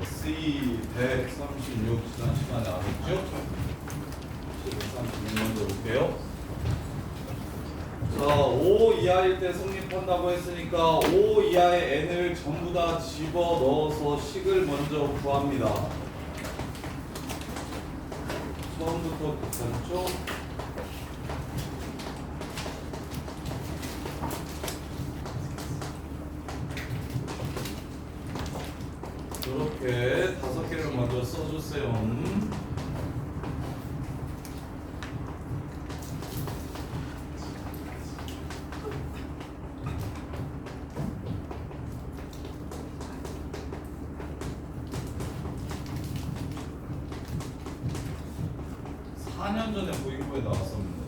C 136 지난 시간에 알았죠? 136 먼저 볼게요. 자, 5 이하일 때 성립한다고 했으니까 5 이하의 n을 전부 다 집어 넣어서 식을 먼저 구합니다. 처음부터 괜찮죠? 이렇게 5개를 먼저 써주세요. 사 년 전에 모의고에 나왔었는데.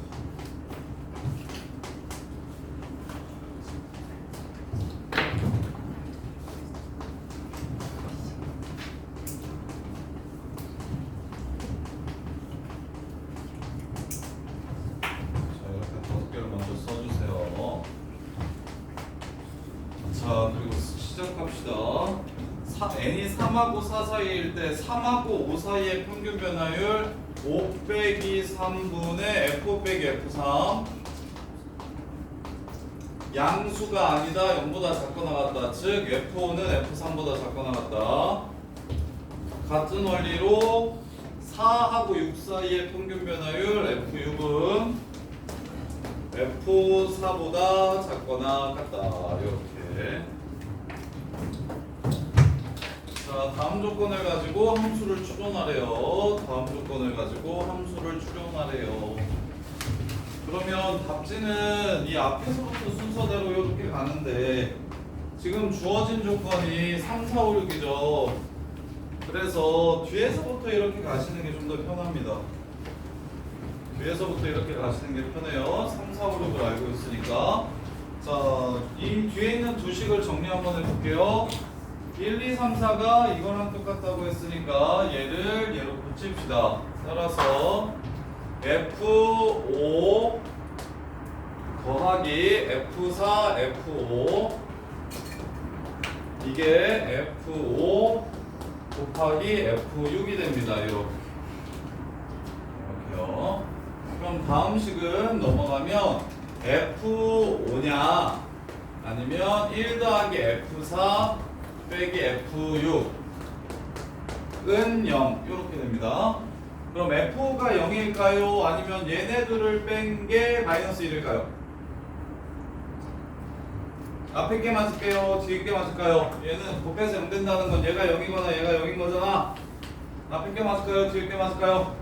자, 그리고 시작합시다. n이 3하고 4 사이일 때 3하고 5 사이의 평균 변화율 5 빼기 3분의 f 빼기 f3. 양수가 아니다. 0보다 작거나 같다. 즉 f5는 f3보다 작거나 같다. 같은 원리로 4하고 6 사이의 평균 변화율 f6은 f4보다 작거나 같다. 이렇게. 자, 다음 조건을 가지고 함수를 추론하래요. 다음 조건을 가지고 함수를 추론하래요. 그러면 답지는 이 앞에서부터 순서대로 이렇게 가는데 지금 주어진 조건이 3, 4, 5, 6이죠. 그래서 뒤에서부터 이렇게 가시는 게 좀 더 편합니다. 뒤에서부터 이렇게 가시는 게 편해요. 3, 4, 5, 6을 알고 있으니까. 자, 이 뒤에 있는 두 식을 정리 한번 해볼게요. 1, 2, 3, 4가 이거랑 똑같다고 했으니까 얘를 얘로 붙입시다. 따라서 F5 더하기 F4, F5 이게 F5 곱하기 F6이 됩니다. 이렇게요. 그럼 다음 식은 넘어가면 F5냐 아니면 1 더하기 F4 빼기 F6은 0 이렇게 됩니다. 그럼 F5가 0일까요? 아니면 얘네들을 뺀 게 마이너스 1일까요? 앞에 게 맞을게요? 뒤에 게 맞을까요? 얘는 곱해서 0 된다는 건 얘가 0이거나 얘가 0인 거잖아. 앞에 게 맞을까요? 뒤에 게 맞을까요?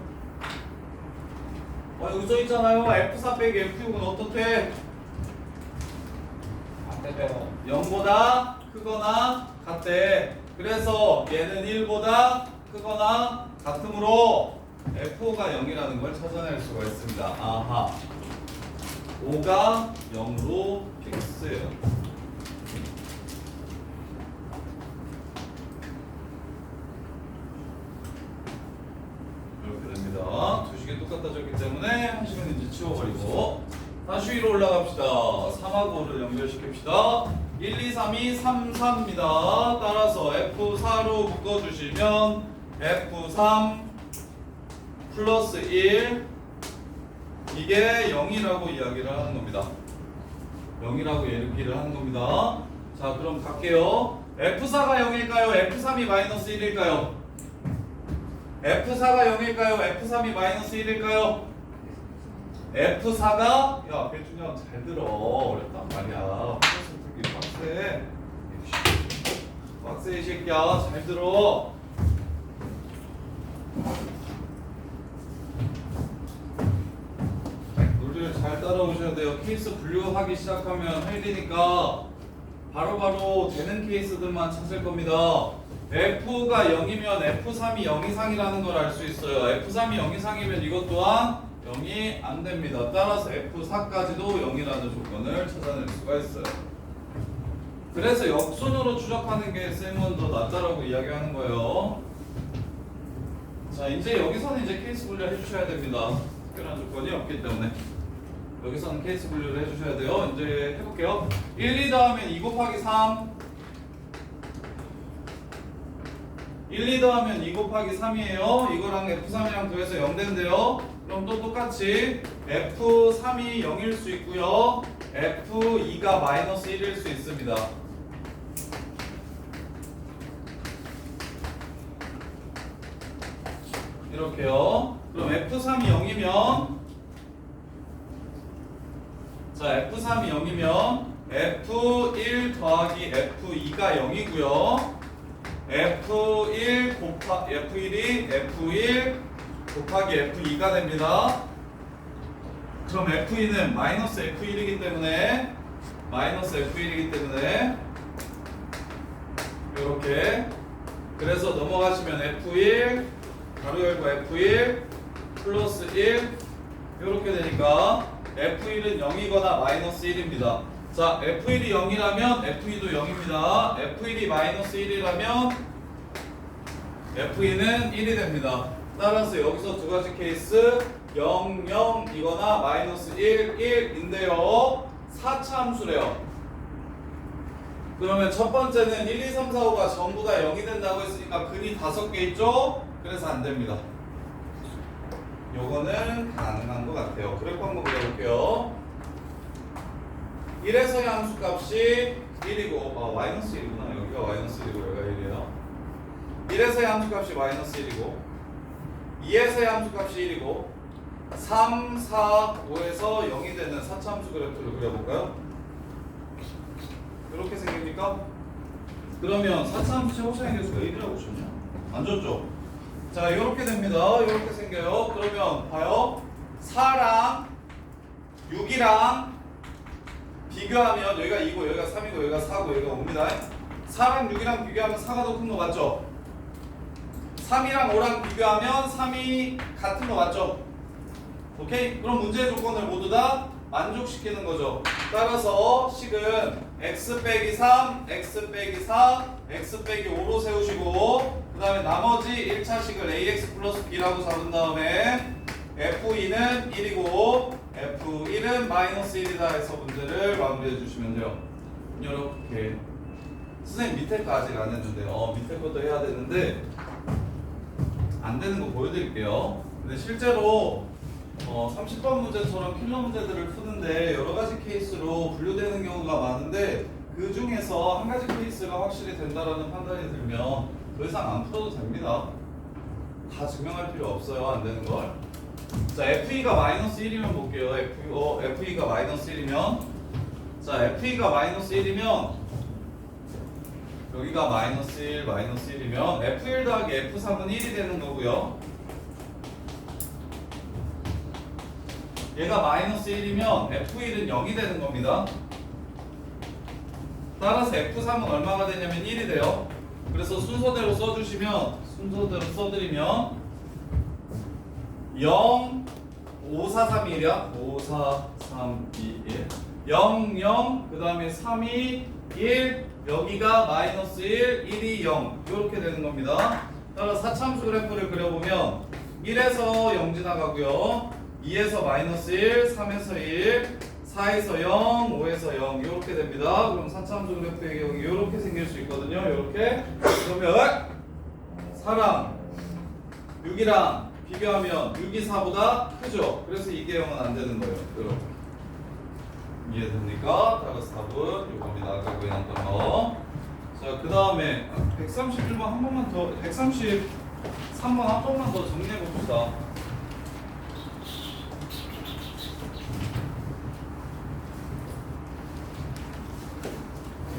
여기 써 있잖아요. F4 빼기 F6은 어떻대? 0보다 크거나 같대. 그래서 얘는 1보다 크거나 같으므로 F5가 0이라는 걸 찾아낼 수가 있습니다. 아하. 5가 0으로 픽스예요. 이렇게 됩니다. 두 식이 똑같아졌기 때문에 한 식은 이제 치워버리고 다시 위로 올라갑시다. 3하고 5를 연결시킵시다. 1, 2, 3이 3, 4입니다. 따라서 F4로 묶어주시면 F3 플러스 1 이게 0이라고 이야기를 하는 겁니다. 0이라고 얘기를 하는 겁니다. 자, 그럼 갈게요. F4가 0일까요? F3이 마이너스 1일까요? F4가 0일까요? F3이 마이너스 1일까요? F4가 야 배준영 잘 들어. 어렵단 말이야. 풀기 빡세. 빡세 이 새끼야. 잘 들어. 논리를 잘 따라오셔야 돼요. 케이스 분류하기 시작하면 할 일이니까 바로바로 되는 케이스들만 찾을 겁니다. F가 0이면 F3이 0 이상이라는 걸 알 수 있어요. F3이 0 이상이면 이것 또한 0이 안 됩니다. 따라서 F4까지도 0이라는 조건을 찾아낼 수가 있어요. 그래서 역순으로 추적하는 게 쌤은 더 낫다라고 이야기하는 거예요. 자, 이제 여기서는 이제 케이스 분류 해주셔야 됩니다. 특별한 조건이 없기 때문에 여기서는 케이스 분류를 해주셔야 돼요. 이제 해볼게요. 1, 2 다음에 2 곱하기 3 1, 2 더하면 2 곱하기 3이에요. 이거랑 F3이랑 더해서 0 된대요. 그럼 또 똑같이 F3이 0일 수 있고요. F2가 마이너스 1일 수 있습니다. 이렇게요. 그럼 F3이 0이면 자 F3이 0이면 F1 더하기 F2가 0이고요. F1 F1이 F1 곱하기 F2가 됩니다. 그럼 F2는 마이너스 F1이기 때문에 이렇게 그래서 넘어가시면 F1 가로 열고 F1 플러스 1 이렇게 되니까 F1은 0이거나 마이너스 1입니다. 자, F1이 0이라면 F2도 0입니다. F1이 마이너스 1이라면 F2는 1이 됩니다. 따라서 여기서 두 가지 케이스 0, 0이거나 마이너스 1, 1인데요. 4차 함수래요. 그러면 첫 번째는 1, 2, 3, 4, 5가 전부 다 0이 된다고 했으니까 근이 5개 있죠? 그래서 안 됩니다. 요거는 가능한 것 같아요. 그래프 한번 그려볼게요. 1에서의 함수 값이 1이고 마이너스 1이구나. 여기가 마이너스 1이고 여기가 1이에요. 1에서의 함수 값이 마이너스 1이고 2에서의 함수 값이 1이고 3, 4, 5에서 0이 되는 4차 함수 그래프를 그려볼까요? 이렇게 생깁니까? 그러면 4차 함수 최고차의 개수가 1이라고 줬냐? 안 줬죠? 자, 이렇게 됩니다. 이렇게 생겨요. 그러면 봐요. 4랑 6이랑 비교하면 여기가 2고 여기가 3이고 여기가 4고 여기가 5입니다. 4랑 6이랑 비교하면 4가 더 큰 거 맞죠? 3이랑 5랑 비교하면 3이 같은 거 맞죠? 오케이? 그럼 문제의 조건을 모두 다 만족시키는 거죠. 따라서 식은 x 빼기 3, x 빼기 4, x 빼기 5로 세우시고 그 다음에 나머지 1차 식을 ax 플러스 b라고 잡은 다음에 f2는 1이고 f1은 마이너스 1이다 해서 문제를 마무리해 주시면 돼요. 이렇게 선생님 밑에 거 아직 안 했는데 밑에 것도 해야 되는데 안 되는 거 보여드릴게요. 근데 실제로 30번 문제처럼 킬러 문제들을 푸는데 여러 가지 케이스로 분류되는 경우가 많은데 그 중에서 한 가지 케이스가 확실히 된다라는 판단이 들면 더 이상 안 풀어도 됩니다. 다 증명할 필요 없어요. 안 되는 걸. 자, F2가 마이너스 1이면 볼게요. F2가 마이너스 1이면 자, F2가 마이너스 1이면 여기가 마이너스 1, 마이너스 1이면 F1 더하기 F3은 1이 되는 거고요. 얘가 마이너스 1이면 F1은 0이 되는 겁니다. 따라서 F3은 얼마가 되냐면 1이 돼요. 그래서 순서대로 써드리면 0, 5, 4, 3, 1이야. 5, 4, 3, 2, 1 0, 0, 그 다음에 3, 2, 1 여기가 마이너스 1, 1이 0 이렇게 되는 겁니다. 따라서 4차 함수 그래프를 그려보면 1에서 0 지나가고요. 2에서 마이너스 1, 3에서 1, 4에서 0, 5에서 0 이렇게 됩니다. 그럼 4차 함수 그래프의 경우 이렇게 생길 수 있거든요. 이렇게. 그러면 4랑 6이랑 비교하면 6이 4보다 크죠. 그래서 이게 0은 안 되는 거예요. 이렇게. 이해됩니까? 따라서 답은 이겁니다. 아까 구해놨던 거. 자, 그 다음에 131번 한 번만 더, 133번 한 번만 더 정리해 봅시다.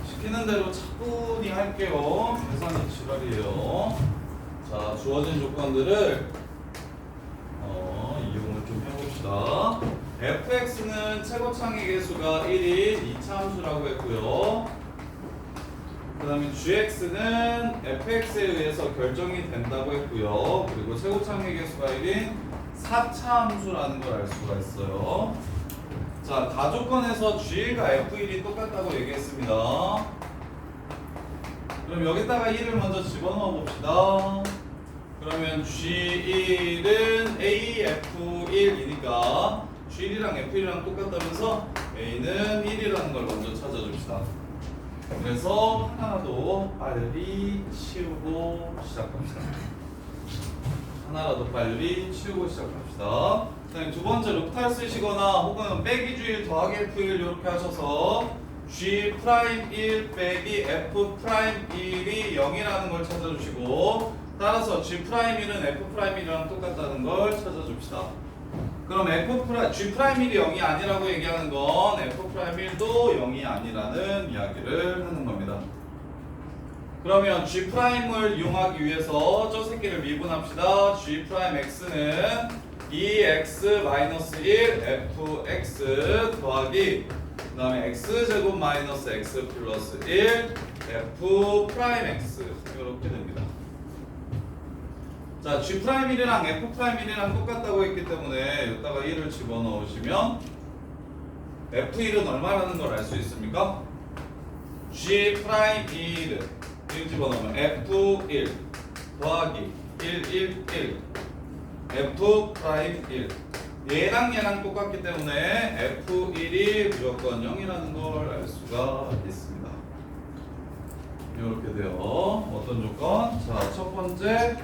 시키는 대로 차분히 할게요. 계산이 지랄이에요. 자, 주어진 조건들을 이용을 좀 해봅시다. fx는 최고창의 개수가 1인 2차 함수라고 했고요. 그 다음에 gx는 fx에 의해서 결정이 된다고 했고요. 그리고 최고창의 개수가 1인 4차 함수라는 걸 알 수가 있어요. 자, 가조건에서 g1과 f1이 똑같다고 얘기했습니다. 그럼 여기다가 1을 먼저 집어넣어 봅시다. 그러면 G1은 A, F1이니까 G1이랑 F1이랑 똑같다면서 A는 1이라는 걸 먼저 찾아줍시다. 그래서 하나라도 빨리 치우고 시작합시다. 하나라도 빨리 치우고 시작합시다. 그다음에 두 번째 루탈 쓰시거나 혹은 빼기 주일 더하기 F1 이렇게 하셔서 G 프라임 1 빼기 F 프라임 1이 0이라는 걸 찾아주시고 따라서 G 프라임 1은 F 프라임 1이랑 똑같다는 걸 찾아줍시다. 그럼 G 프라임 1이 0이 아니라고 얘기하는 건 F 프라임 1도 0이 아니라는 이야기를 하는 겁니다. 그러면 G 프라임을 이용하기 위해서 저 새끼를 미분합시다. G 프라임 X는 2X 마이너스 1 FX 더하기 그 다음에 X제곱 마이너스 X 플러스 1 F 프라임 X 이렇게 됩니다. 자, G 프라임 1이랑 F 프라임 1이랑 똑같다고 했기 때문에 여기다가 1을 집어넣으시면 F1은 얼마라는 걸 알 수 있습니까? G 프라임 1을 1 집어넣으면 F1 더하기 1, 1, 1 F 프라임 1 얘랑 똑같기 때문에 F1이 무조건 0이라는 걸 알 수가 있습니다. 이렇게 돼요. 어떤 조건? 자, 첫 번째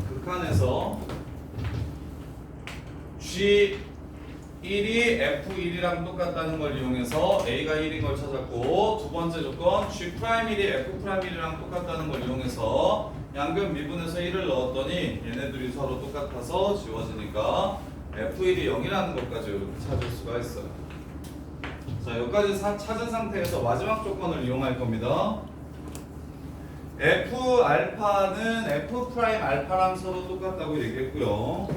극한에서 G1이 F1이랑 똑같다는 걸 이용해서 A가 1인 걸 찾았고 두 번째 조건 G'1이 F'1이랑 똑같다는 걸 이용해서 양변 미분해서 1을 넣었더니 얘네들이 서로 똑같아서 지워지니까 F1이 0이라는 것까지 이렇게 찾을 수가 있어요. 자, 여기까지 찾은 상태에서 마지막 조건을 이용할 겁니다. F 알파는 F 프라임 알파랑 서로 똑같다고 얘기했고요.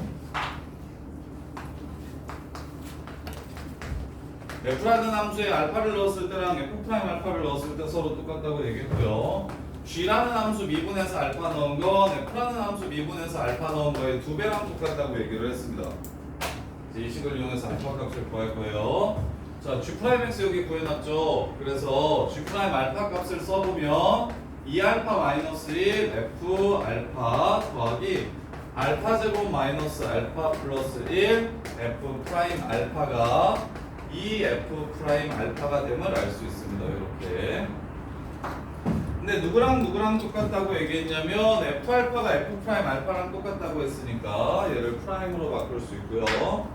F라는 함수에 알파를 넣었을 때랑 F 프라임 알파를 넣었을 때 서로 똑같다고 얘기했고요. G라는 함수 미분해서 알파 넣은 건 F라는 함수 미분해서 알파 넣은 거의 2배랑 똑같다고 얘기를 했습니다. 이제 이 식을 이용해서 알파 값을 구할 거예요. 자, G 프라임 X 여기 구해놨죠. 그래서 G 프라임 알파 값을 써보면 2알파 마이너스 1 F 알파 더하기 알파 제곱 마이너스 알파 플러스 1 F 프라임 알파가 2F 프라임 알파가 됨을 알 수 있습니다. 이렇게. 근데 누구랑 똑같다고 얘기했냐면 F 알파가 F 프라임 알파랑 똑같다고 했으니까 얘를 프라임으로 바꿀 수 있고요.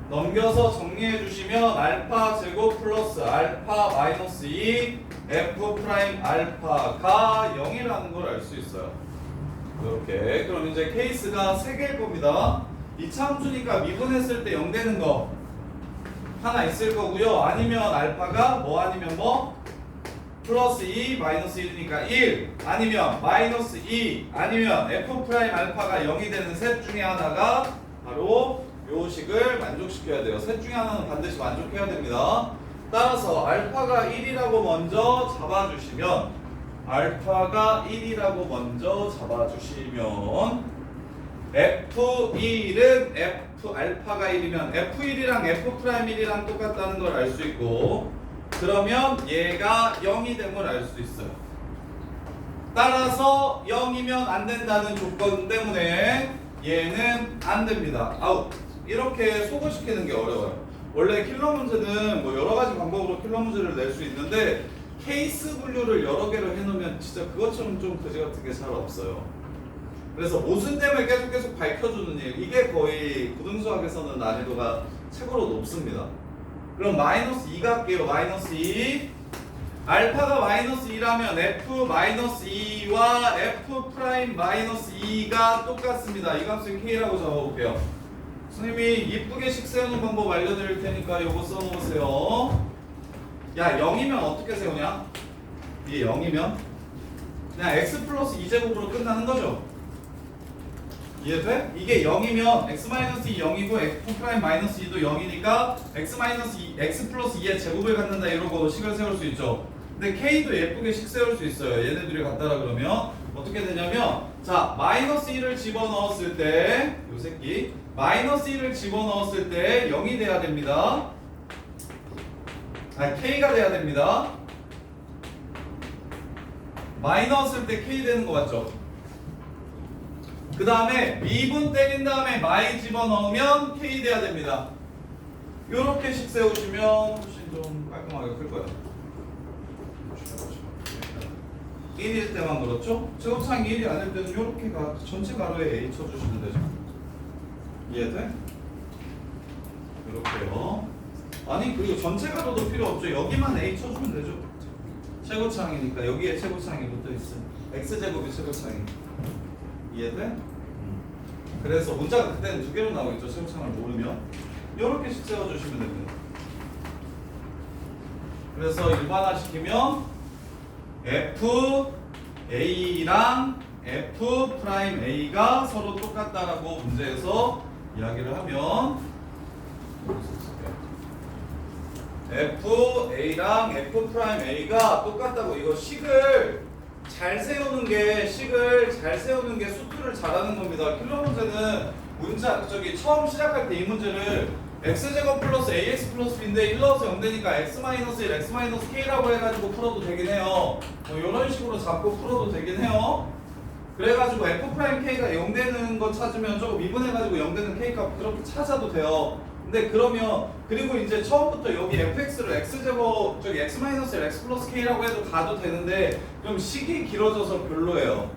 넘겨서 정리해 주시면 알파 제곱 플러스 알파 마이너스 2 F 프라임 알파가 0이라는 걸 알 수 있어요. 이렇게. 그럼 이제 케이스가 3개일 겁니다. 이차 함수니까 미분했을 때 0 되는 거 하나 있을 거고요. 아니면 알파가 뭐 아니면 뭐 플러스 2 마이너스 1이니까 1 아니면 마이너스 2 아니면 F 프라임 알파가 0이 되는 셋 중에 하나가 바로 요 식을 만족시켜야 돼요. 셋 중에 하나는 반드시 만족해야 됩니다. 따라서 알파가 1이라고 먼저 잡아주시면 F1은 F 알파가 1이면 F1이랑 F 프라임 1이랑 똑같다는 걸 알 수 있고 그러면 얘가 0이 됨을 알 수 있어요. 따라서 0이면 안 된다는 조건 때문에 얘는 안 됩니다. 아웃. 이렇게 소거시키는 게 어려워요. 원래 킬러 문제는 뭐 여러 가지 방법으로 킬러 문제를 낼 수 있는데 케이스 분류를 여러 개로 해놓으면 진짜 그것처럼 좀 그지 같은 게 잘 없어요. 그래서 모순됨을 계속 밝혀주는 일, 이게 거의 고등수학에서는 난이도가 최고로 높습니다. 그럼 마이너스 2가 할게요. 마이너스 2 알파가 마이너스 2라면 F 마이너스 2와 F 프라임 마이너스 2가 똑같습니다. 이 값을 K라고 잡아볼게요. 선생님이 이쁘게 식 세우는 방법 알려드릴 테니까 요거 써놓으세요. 야, 0이면 어떻게 세우냐? 이게 0이면 그냥 x 플러스 2제곱으로 끝나는 거죠. 이해돼? 이게 0이면 x 마이너스 2 0이고 f 프라임 마이너스 2도 0이니까 x 마이너스 2 x 플러스 2의 제곱을 갖는다 이러고 식을 세울 수 있죠. 근데 k도 예쁘게 식 세울 수 있어요. 얘네들이 같다라 그러면 어떻게 되냐면 자 마이너스 1을 집어넣었을 때 요 새끼 마이너스 1을 집어넣었을 때 0이 돼야 됩니다. k가 돼야 됩니다. 마이너스일 때 k 되는 거 맞죠? 그 다음에 미분 때린 다음에 마이 집어넣으면 k 돼야 됩니다. 요렇게씩 세우시면 훨씬 좀 깔끔하게 클 거예요. 1일 때만 그렇죠? 제곱창이 1이 아닐 때는 요렇게 전체 가로에 A 쳐주시면 되죠. 이해돼? 이렇게요. 아니 그리고 전체 가로도 필요 없죠. 여기만 A 쳐주면 되죠. 최고창이니까 여기에 최고창이 붙어있어요. X제곱이 최고창이. 이해돼? 그래서 문자가 그때는 두 개로 나오겠죠. 최고창을 모르면 요렇게씩 세워주시면 됩니다. 그래서 일반화시키면 FA랑 F'A가 서로 똑같다라고 문제에서 이야기를 하면 FA랑 F'A가 똑같다고 이거 식을 잘 세우는 게 수투를 잘하는 겁니다. 킬러 문제는 처음 시작할 때 이 문제를 x제곱 플러스 ax 플러스 b인데 1 넣어서 0 되니까 x 마이너스 1 x 마이너스 k라고 해가지고 풀어도 되긴 해요. 이런 식으로 잡고 풀어도 되긴 해요. 그래가지고 f'k가 0 되는 거 찾으면 조금 미분해가지고 0 되는 k값 그렇게 찾아도 돼요. 근데 그리고 이제 처음부터 여기 fx를 x제곱 x 마이너스 1 x 플러스 k라고 해도 가도 되는데 그럼 식이 길어져서 별로예요.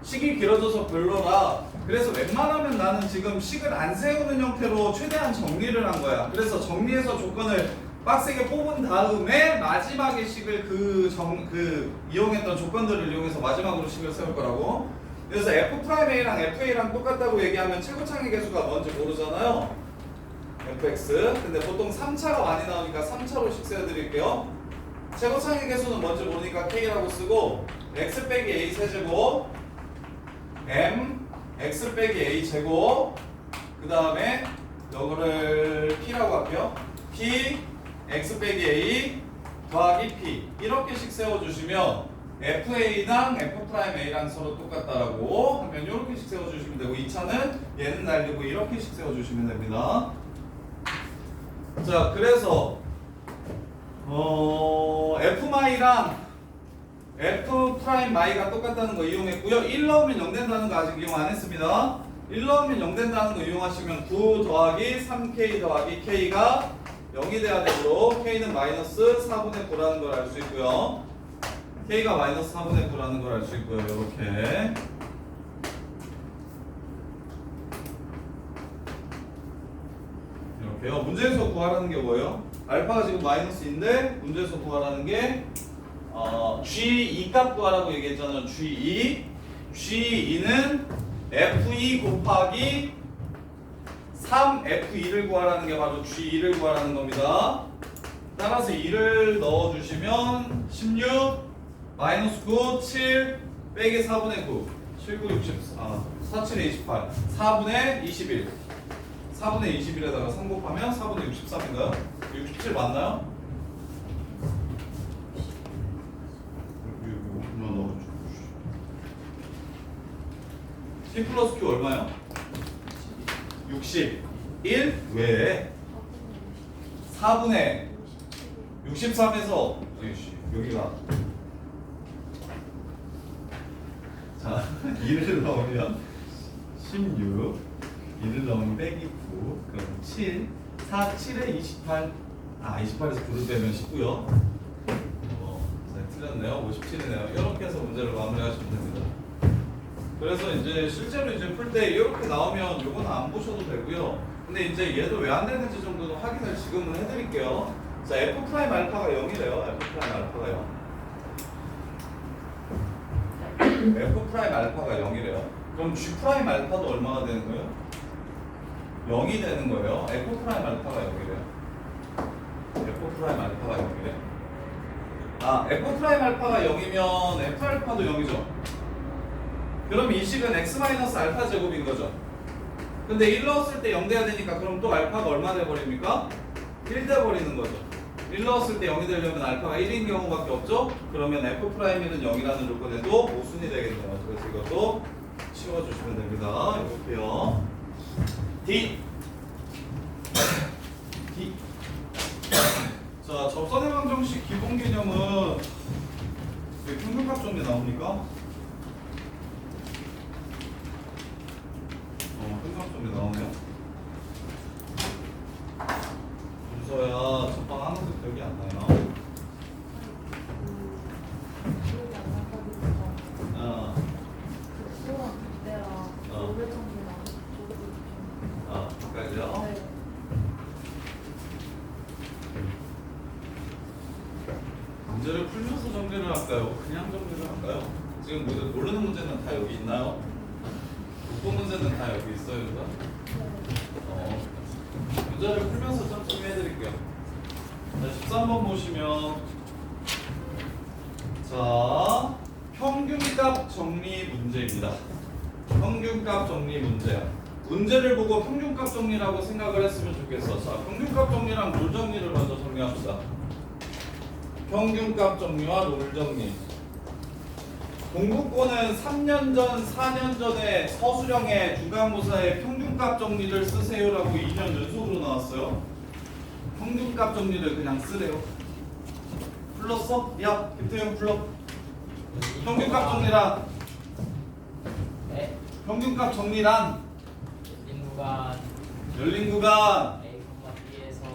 식이 길어져서 별로라. 그래서 웬만하면 나는 지금 식을 안 세우는 형태로 최대한 정리를 한 거야. 그래서 정리해서 조건을 빡세게 뽑은 다음에 마지막에 식을 이용했던 조건들을 이용해서 마지막으로 식을 세울 거라고. 그래서 F'A랑 FA랑 똑같다고 얘기하면 최고창의 개수가 뭔지 모르잖아요. fx. 근데 보통 3차가 많이 나오니까 3차로 식 세워드릴게요. 최고창의 개수는 뭔지 모르니까 k라고 쓰고 x 빼기 a 세제곱 m x 빼기 a 제곱 그 다음에 이거를 p라고 할게요. p x 빼기 a 더하기 p 이렇게씩 세워주시면 FA랑 F'A랑 서로 똑같다라고 하면 이렇게씩 세워주시면 되고 2차는 얘는 날리고 이렇게씩 세워주시면 됩니다. 자 그래서 F마이랑 F'I가 똑같다는 거 이용했고요. 1 넣으면 0 된다는 거 아직 이용 안 했습니다. 1 넣으면 0 된다는 거 이용하시면 9 더하기 3K 더하기 K가 0이 돼야 되므로 K는 마이너스 4분의 9라는 걸 알 수 있고요. K가 마이너스 4분의 9라는 걸 알 수 있고요. 이렇게 이렇게요. 문제에서 구하라는 게 뭐예요? 알파가 지금 마이너스인데 문제에서 구하라는 게 G2 값 구하라고 얘기했잖아요. G2는 F2 곱하기 3F2를 구하라는 게 바로 G2를 구하라는 겁니다. 따라서 2를 넣어주시면 16 마이너스 9 7 빼기 4분의 9 7, 9, 64 4, 7에 28 4분의 21 4분의 21에다가 3 곱하면 4분의 63인가요? 67 맞나요? T 플러스 Q 얼마요? 61 외에 4분의 63에서 여기가 자 2를 넣으면 16 2를 넣으면 빼기 9 그럼 7 4 7에 28 28에서 9를 빼면 19요. 틀렸네요. 57이네요. 이렇게 해서 문제를 마무리하시면 됩니다. 그래서 이제 실제로 이제 풀 때 이렇게 나오면 요거는 안 보셔도 되고요. 근데 이제 얘도 왜 안 되는지 정도는 확인을 지금은 해드릴게요. 자, F' 알파가 0이래요. F' 알파가 0. F' 알파가 0이래요. 그럼 G' 알파도 얼마가 되는 거예요? 0이 되는 거예요. F' 알파가 0이래요. F' 알파가 0이래. F' 알파가 0이면 F 알파도 0이죠. 그럼 이 식은 x 마이너스 알파 제곱인 거죠. 근데 1 넣었을 때 0 돼야 되니까 그럼 또 알파가 얼마 돼버립니까? 1 돼버리는 거죠. 1 넣었을 때 0이 되려면 알파가 1인 경우밖에 없죠. 그러면 F'는 0이라는 조건에도 모순이 되겠네요. 그래서 이것도 치워주시면 됩니다. 이렇게요. D 자, 접선의 방정식 기본 개념은 평균값 정리 나옵니까? 평균값 정리 나오네요. 몇번 하는데 기억이 안 나요? 기억이 안 나가지고 어. 그거랑 그때랑 노래청이랑 저도 좀 바꿔야죠. 네. 문제를 풀면서 정리를 할까요? 그냥 정리를 할까요? 지금 모르는 문제는 다 여기 있나요? 못 본 문제는 다 여기 있어요, 누가? 문제를 풀면서 천천히 해드릴게요. 자, 13번 보시면 자, 평균값 정리 문제입니다. 평균값 정리 문제야. 문제를 보고 평균값 정리라고 생각을 했으면 좋겠어. 자, 평균값 정리랑 롤 정리를 먼저 정리합시다. 평균값 정리와 롤 정리. 공부권은 3년 전, 4년 전에 서술형의 중간고사에 평균값 정리를 쓰세요라고 2년 연속으로 나왔어요. 평균값 정리를 그냥 쓰래요. 풀렀어? 야, 김태형 풀러. 평균값 정리란? 네. 평균값 정리란? 열린 구간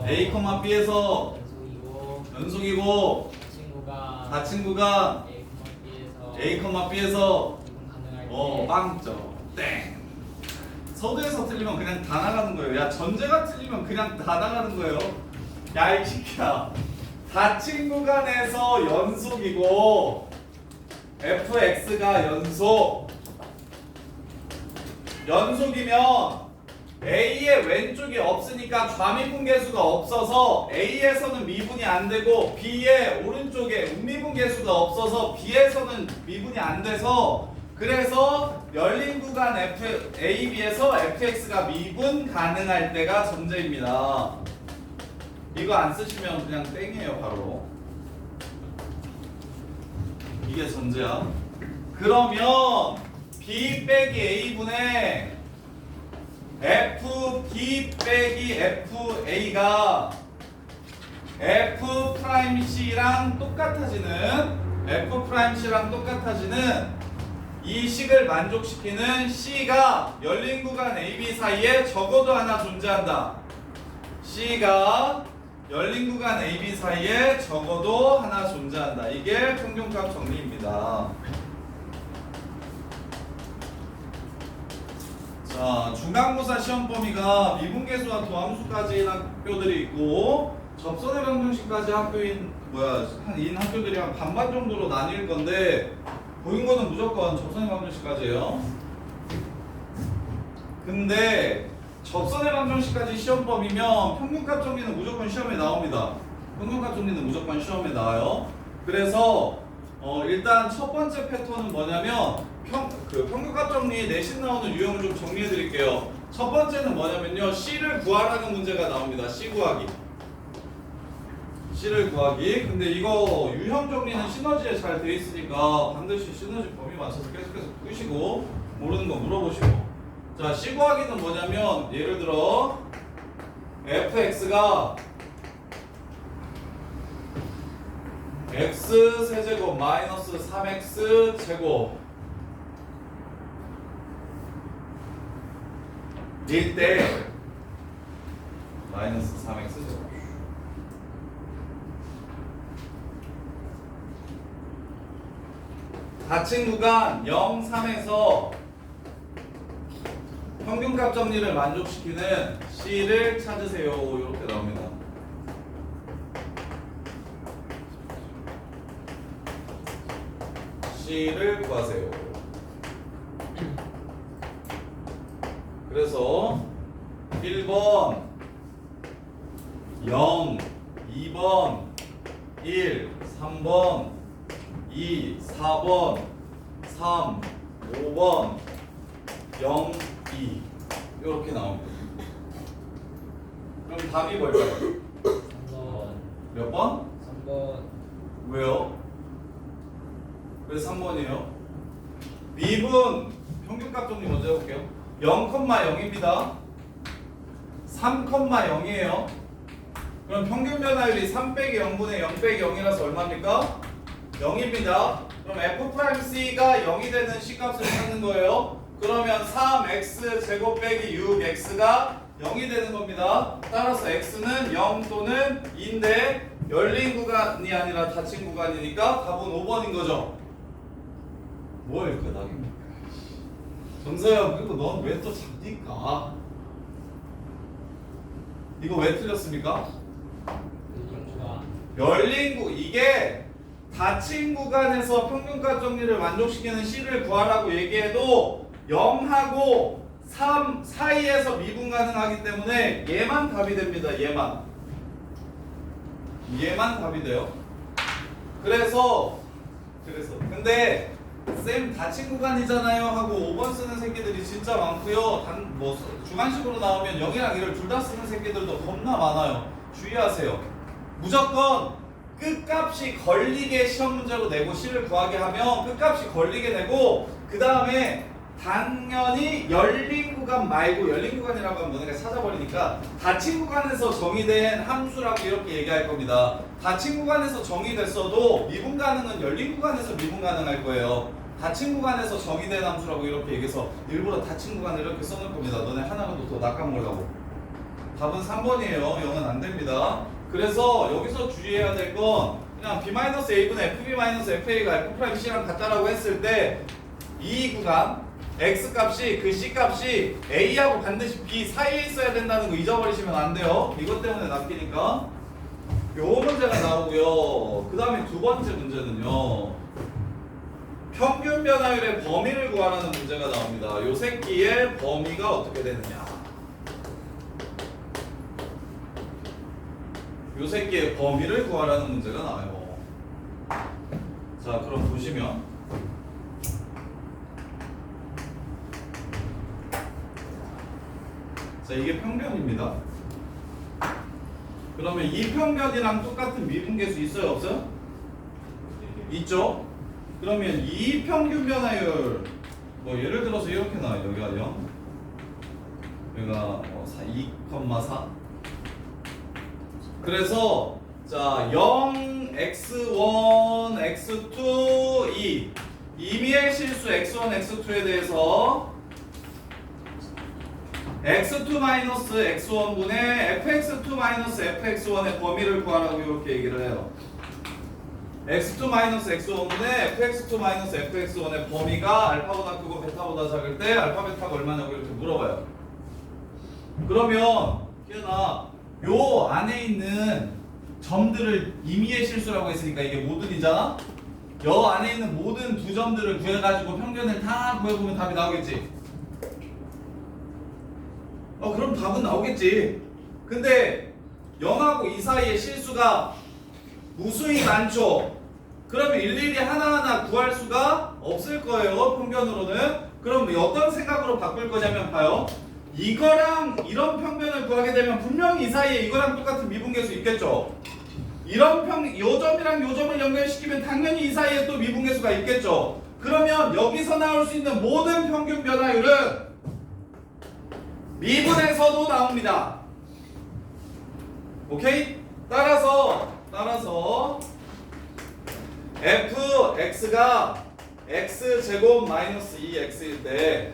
A, B에서 연속이고 연속이고 닫힌 구간 A, B에서 B에서 이동 가능할 때 빵점 땡. 서두에서 틀리면 그냥 다 나가는 거예요. 야, 전제가 틀리면 그냥 다 나가는 거예요. 야, 이 새끼야. 닫힌 구간에서 연속이고 fx가 연속이면 A의 왼쪽이 없으니까 좌미분 계수가 없어서 A에서는 미분이 안 되고 B의 오른쪽에 운미분 계수가 없어서 B에서는 미분이 안 돼서 그래서 열린 구간 A, B에서 fx가 미분 가능할 때가 전제입니다. 이거 안 쓰시면 그냥 땡이에요, 바로. 이게 전제야. 그러면 B 빼기 A분의 FB 빼기 FA가 F'C랑 똑같아지는 이 식을 만족시키는 C가 열린 구간 AB 사이에 적어도 하나 존재한다. C가 열린 구간 AB 사이에 적어도 하나 존재한다. 이게 평균값 정리입니다. 자, 중간고사 시험 범위가 미분계수와 도함수까지인 학교들이 있고 접선의 방정식까지 학교인 학교들이 한 반반 정도로 나뉠 건데 보인 거는 무조건 접선의 방정식까지예요. 근데 접선의 방정식까지 시험 범위면 평균값 정리는 무조건 시험에 나옵니다. 평균값 정리는 무조건 시험에 나와요. 그래서 일단 첫 번째 패턴은 뭐냐면 평균값 정리 내신 나오는 유형을 좀 정리해 드릴게요. 첫 번째는 뭐냐면요, C를 구하라는 문제가 나옵니다. C 구하기. 근데 이거 유형 정리는 시너지에 잘 돼 있으니까 반드시 시너지 범위 맞춰서 계속해서 푸시고 모르는 거 물어보시고. 자, C 구하기는 뭐냐면 예를 들어 fx가 x 세제곱 마이너스 3x 제곱 일 때 마이너스 3x 제곱 닫힌 구간 0, 3에서 평균값 정리를 만족시키는 C를 찾으세요. 이렇게 나옵니다. C를 구하세요. 그래서 1번 0, 2번 1, 3번 2, 4번 3, 5번 0, 2 이렇게 나옵니다. 그럼 답이 뭘까요? 3번. 몇 번? 3번. 왜요? 왜 3번이에요? 미분 평균값 정리 먼저 해볼게요. 0,0입니다. 3,0이에요. 그럼 평균 변화율이 3 빼기 0분의 0 빼기 0이라서 얼마입니까? 0입니다. 그럼 F'C가 0이 되는 C값을 찾는 거예요. 그러면 3x 제곱 빼기 6x가 0이 되는 겁니다. 따라서 x는 0 또는 2인데 열린 구간이 아니라 닫힌 구간이니까 답은 5번인 거죠. 뭘 끄덕입니까? 정서영, 그리고 넌 왜 또 잡니까? 이거 왜 틀렸습니까? 일정주가 이게 닫힌 구간에서 평균값 정리를 만족시키는 C를 구하라고 얘기해도 0하고 3 사이에서 미분 가능하기 때문에 얘만 답이 됩니다. 얘만 답이 돼요. 그래서 근데 쌤 닫힌 구간이잖아요 하고 5번 쓰는 새끼들이 진짜 많고요. 뭐 주관식으로 나오면 0이랑 1을 둘 다 쓰는 새끼들도 겁나 많아요. 주의하세요. 무조건 끝값이 걸리게 시험 문제로 내고 C를 구하게 하면 끝값이 걸리게 되고 그 다음에 당연히 열린 구간 말고 열린 구간이라고 하면 너네가 찾아버리니까 닫힌 구간에서 정의된 함수라고 이렇게 얘기할 겁니다. 닫힌 구간에서 정의됐어도 미분 가능은 열린 구간에서 미분 가능할 거예요. 닫힌 구간에서 정의된 함수라고 이렇게 얘기해서 일부러 닫힌 구간을 이렇게 써놓을 겁니다. 너네 하나라도 더 낚아먹으려고. 답은 3번이에요. 0은 안 됩니다. 그래서 여기서 주의해야 될 건 그냥 b-a분의 fb-fa가 f'C랑 같다라고 했을 때 이 구간 x 값이 그 c 값이 a하고 반드시 b 사이에 있어야 된다는 거 잊어버리시면 안 돼요. 이것 때문에 낚이니까 요 문제가 나오고요. 그 다음에 두 번째 문제는요. 평균 변화율의 범위를 구하라는 문제가 나옵니다. 요 새끼의 범위가 어떻게 되느냐. 요 새끼의 범위를 구하라는 문제가 나와요. 자, 그럼 보시면 자, 이게 평변입니다. 그러면 이 평변이랑 똑같은 미분계수 있어요, 없어요? 있죠? 그러면 이 평균 변화율 뭐 예를 들어서 이렇게 나와요. 여기가 0, 여기가 2,4. 그래서 자 0, x1, x2, 2 임의의 실수 x1, x2에 대해서 x2-x1분의 fx2-fx1의 범위를 구하라고 이렇게 얘기를 해요. x2-x1분의 fx2-fx1의 범위가 알파보다 크고 베타보다 작을 때 알파 베타가 얼마냐고 이렇게 물어봐요. 그러면 기현아 요 안에 있는 점들을 임의의 실수라고 했으니까 이게 모든이잖아? 요 안에 있는 모든 두 점들을 구해가지고 평균을 다 구해보면 답이 나오겠지? 그럼 답은 나오겠지. 근데 0하고 2 사이에 실수가 무수히 많죠? 그러면 일일이 하나하나 구할 수가 없을 거예요. 평변으로는. 그럼 어떤 생각으로 바꿀 거냐면 봐요. 이거랑 이런 평변을 구하게 되면 분명히 이 사이에 이거랑 똑같은 미분계수 있겠죠. 요 점이랑 요 점을 연결시키면 당연히 이 사이에 또 미분계수가 있겠죠. 그러면 여기서 나올 수 있는 모든 평균 변화율은 미분에서도 나옵니다. 오케이? 따라서 fx가 x제곱 마이너스 2x일 때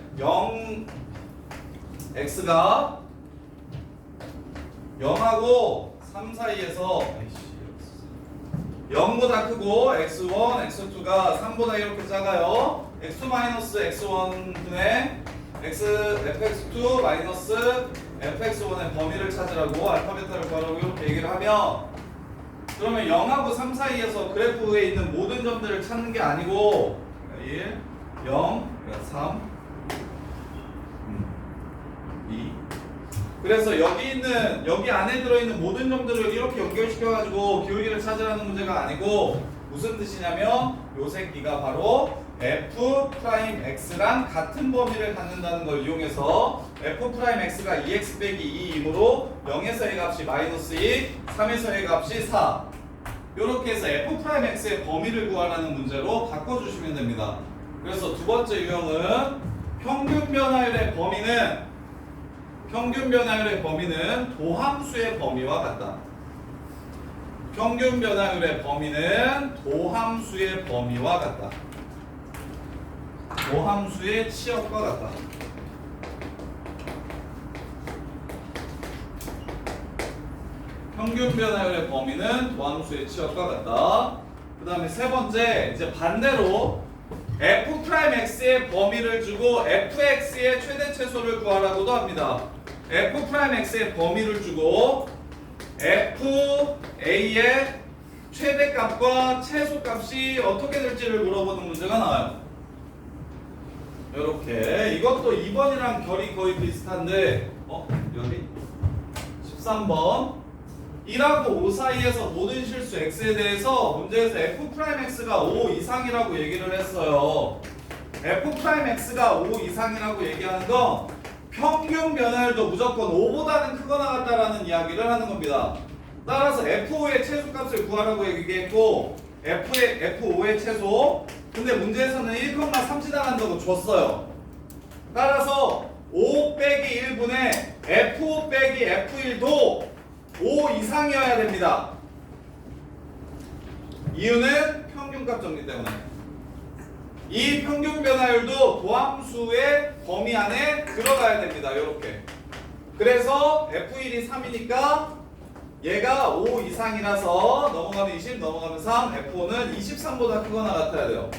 x가 0하고 3 사이에서 0보다 크고 x1, x2가 3보다 이렇게 작아요. x2 마이너스 x1분의 fx2 마이너스 fx1의 범위를 찾으라고 알파 베타를 구하라고 이렇게 얘기를 하면 그러면 0하고 3 사이에서 그래프에 있는 모든 점들을 찾는 게 아니고 1, 0, 3, 2 그래서 여기 안에 들어있는 모든 점들을 이렇게 연결시켜가지고 기울기를 찾으라는 문제가 아니고 무슨 뜻이냐면 요 새끼가 바로 f'x랑 같은 범위를 갖는다는 걸 이용해서 f'x가 2x 빼기 2이므로 0에서의 값이 마이너스 2, 3에서의 값이 4 이렇게 해서 f'x의 범위를 구하라는 문제로 바꿔주시면 됩니다. 그래서 두 번째 유형은 평균 변화율의 범위는 도함수의 범위와 같다. 평균 변화율의 범위는 도함수의 범위와 같다. 도함수의 치역과 같다. 평균 변화율의 범위는 도함수의 치역과 같다. 그 다음에 세 번째, 이제 반대로 f'x의 범위를 주고 fx의 최대 최소를 구하라고도 합니다. f'x의 범위를 주고 fa의 최대값과 최소값이 어떻게 될지를 물어보는 문제가 나와요. 이렇게 이것도 2번이랑 결이 거의 비슷한데 여기 13번 1하고 5 사이에서 모든 실수 x에 대해서 문제에서 f'x가 5 이상이라고 얘기를 했어요. f'x가 5 이상이라고 얘기하는 건 평균 변화율도 무조건 5보다는 크거나 같다라는 이야기를 하는 겁니다. 따라서 f5의 최소값을 구하라고 얘기했고 f5의 최소, 근데 문제에서는 1,3 지나간다고 줬어요. 따라서 5 빼기 1분의 f5 빼기 f1도 5 이상이어야 됩니다. 이유는 평균값 정리 때문에. 이 평균 변화율도 도함수의 범위 안에 들어가야 됩니다. 이렇게. 그래서 f1이 3이니까 얘가 5 이상이라서 넘어가면 20, 넘어가면 3, f5는 23보다 크거나 같아야 돼요.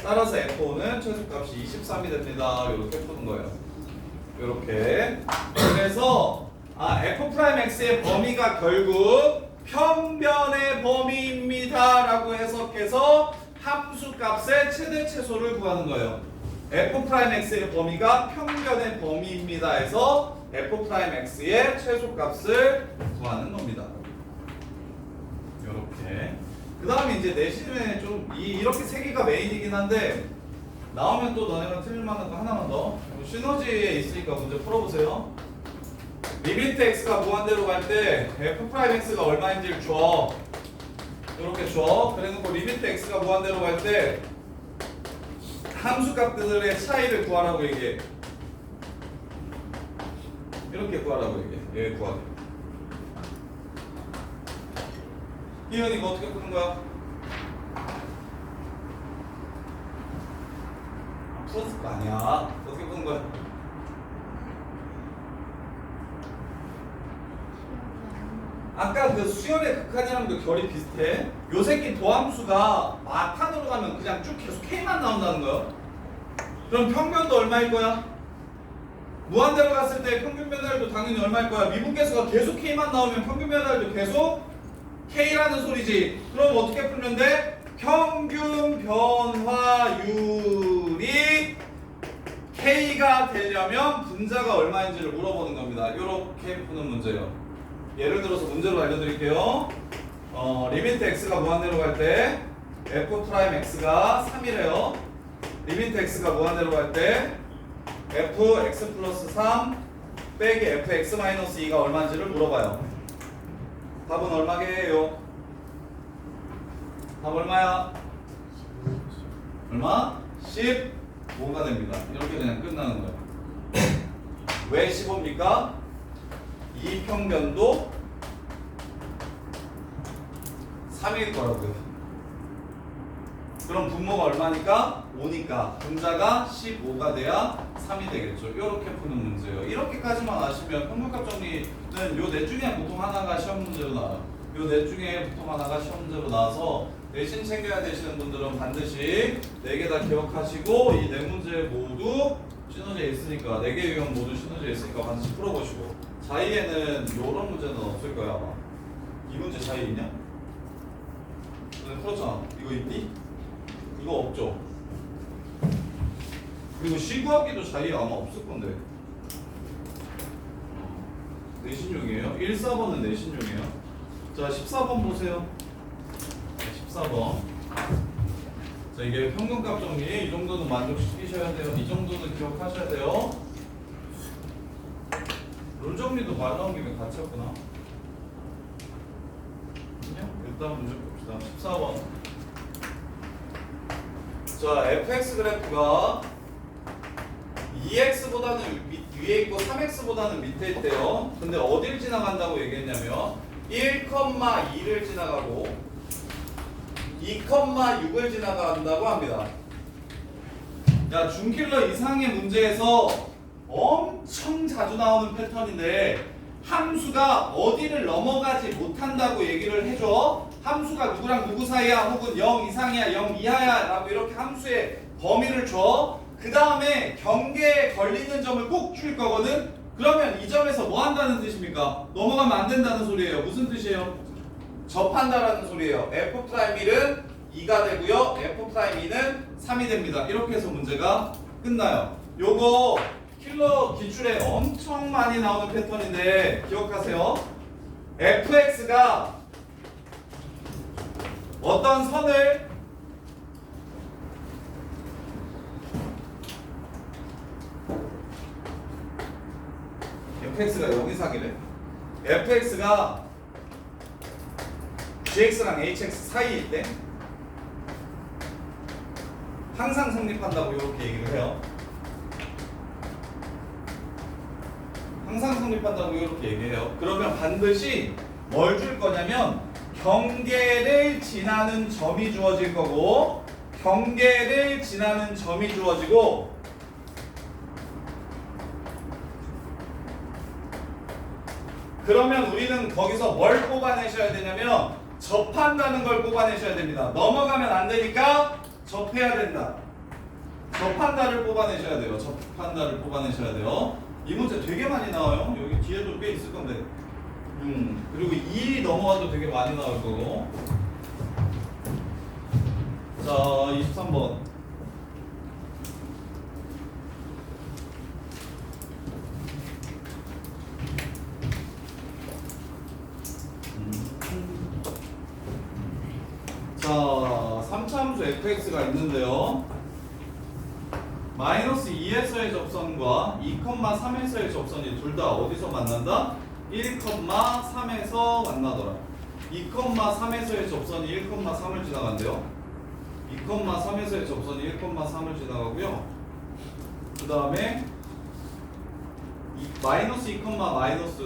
따라서 f5는 최소값이 23이 됩니다. 이렇게 푸는 거예요. 이렇게. 그래서 f'x의 범위가 결국 평변의 범위입니다 라고 해석해서 함수값의 최대 최소를 구하는 거예요. f'x의 범위가 평변의 범위입니다 해서 f'x의 최소값을 구하는 겁니다. 이렇게. 그 다음에 이제 내신에 좀 이렇게 세 개가 메인이긴 한데 나오면 또 너네가 틀릴 만한 거 하나만 더. 시너지에 있으니까 문제 풀어보세요. 리미트 x가 무한대로 갈 때 f'x가 얼마인지를 줘. 이렇게 줘. 그래놓고 리미트 x가 무한대로 갈 때 함수값들의 차이를 구하라고 얘기해. 이렇게 구하라고 얘기해. 얘 구하래. 이현 이거 어떻게 푸는 거야? 풀었을 거 아니야. 어떻게 푸는 거야? 아까 그 수열의 극한이랑도 결이 비슷해. 요 새끼 도함수가 마탄으로 가면 그냥 쭉 계속 K만 나온다는 거야. 그럼 평균도 얼마일 거야? 무한대로 갔을 때 평균 변화율도 당연히 얼마일 거야? 미분계수가 계속 K만 나오면 평균 변화율도 계속 K라는 소리지. 그럼 어떻게 풀면 돼? 평균 변화율이 K가 되려면 분자가 얼마인지를 물어보는 겁니다. 이렇게 푸는 문제예요. 예를 들어서 문제로 알려드릴게요. 리미트 x가 무한대로 갈 때 f'x가 3이래요. 리미트 x가 무한대로 갈 때 fx 플러스 3 빼기 fx 마이너스 2가 얼마인지를 물어봐요. 답은 얼마게요? 답 얼마야? 얼마? 15가 됩니다. 이렇게 그냥 끝나는 거예요. 왜 15입니까? 이 평변도 3일 거라고요. 그럼 분모가 얼마니까? 5니까 분자가 15가 돼야 3이 되겠죠. 이렇게 푸는 문제예요. 이렇게까지만 아시면 평균값 정리는 요 넷 중에 보통 하나가 시험 문제로 나와요. 요 넷 중에 보통 하나가 시험 문제로 나와서 내신 챙겨야 되시는 분들은 반드시 4개 다 기억하시고 이 4문제 모두 시너지에 있으니까 4개 유형 모두 시너지에 있으니까 반드시 풀어보시고 자의에는 요런 문제는 없을 거야 아마. 이 문제 자의 있냐? 풀었잖아. 이거 있니? 이거 없죠? 그리고 시구하기도 자의 아마 없을 건데. 내신용이에요? 1, 4번은 내신용이에요. 자 14번 보세요. 14번. 자 이게 평균값 정리 이 정도는 만족시키셔야 돼요. 이 정도는 기억하셔야 돼요. 룰 정리도 말 나온 김에 같이 했구나. 일단 문제 봅시다. 14번. 자 fx 그래프가 2x보다는 위에 있고 3x보다는 밑에 있대요. 근데 어딜 지나간다고 얘기했냐면 1,2를 지나가고 2,6을 지나간다고 합니다. 야 준킬러 이상의 문제에서 엄청 자주 나오는 패턴인데 함수가 어디를 넘어가지 못한다고 얘기를 해줘. 함수가 누구랑 누구 사이야, 혹은 0 이상이야, 0 이하야 라고 이렇게 함수의 범위를 줘. 그 다음에 경계에 걸리는 점을 꼭 줄 거거든. 그러면 이 점에서 뭐 한다는 뜻입니까? 넘어가면 안 된다는 소리예요. 무슨 뜻이에요? 접한다라는 소리예요. F'1은 2가 되고요, F'2는 3이 됩니다. 이렇게 해서 문제가 끝나요. 요거 킬러 기출에 엄청 많이 나오는 패턴인데 기억하세요. fx가 어떤 선을 fx가 여기상이래. fx가 gx랑 hx 사이일 때 항상 성립한다고 이렇게 얘기를 해요. 항상 성립한다고 이렇게 얘기해요. 그러면 반드시 뭘 줄 거냐면 경계를 지나는 점이 주어질 거고, 경계를 지나는 점이 주어지고, 그러면 우리는 거기서 뭘 뽑아내셔야 되냐면 접한다는 걸 뽑아내셔야 됩니다. 넘어가면 안 되니까 접해야 된다. 접한다를 뽑아내셔야 돼요. 접한다를 뽑아내셔야 돼요. 이 문제 되게 많이 나와요. 여기 뒤에도 꽤 있을 건데. 그리고 2 넘어가도 되게 많이 나올 거고. 자, 23번. 자, 3차 함수 fx가 있는데요. 마이너스 2에서의 접선과 2,3에서의 접선이 둘 다 어디서 만난다? 1,3에서 만나더라. 2,3에서의 접선이 1,3을 지나간대요. 2,3에서의 접선이 1,3을 지나가고요. 그 다음에 마이너스 2, 마이너스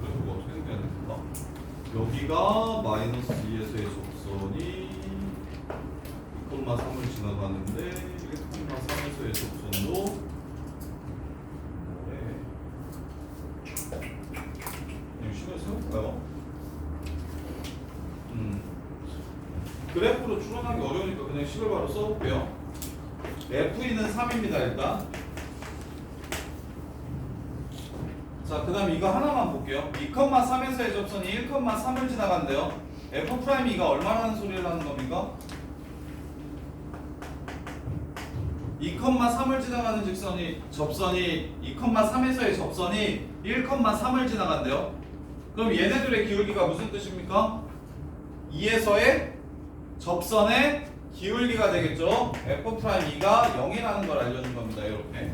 그리고 어떻게 생겨야 됩니까? 여기가 마이너스 2에서의 접선이 2,3을 지나가는데 1,3에서의 접선도 식을 세울까요? 그래프로 추론하기 어려우니까 그냥 식을 바로 써볼게요. F2는 3입니다 일단. 자, 그 다음 이거 하나만 볼게요. 2,3에서의 접선이 1,3을 지나간대요. F'2가 얼마라는 소리를 하는 겁니까? 2,3을 지나가는 접선이 2,3에서의 접선이 1,3을 지나간대요. 그럼 얘네들의 기울기가 무슨 뜻입니까? 2에서의 접선의 기울기가 되겠죠. F'2가 0이라는 걸 알려준 겁니다. 이렇게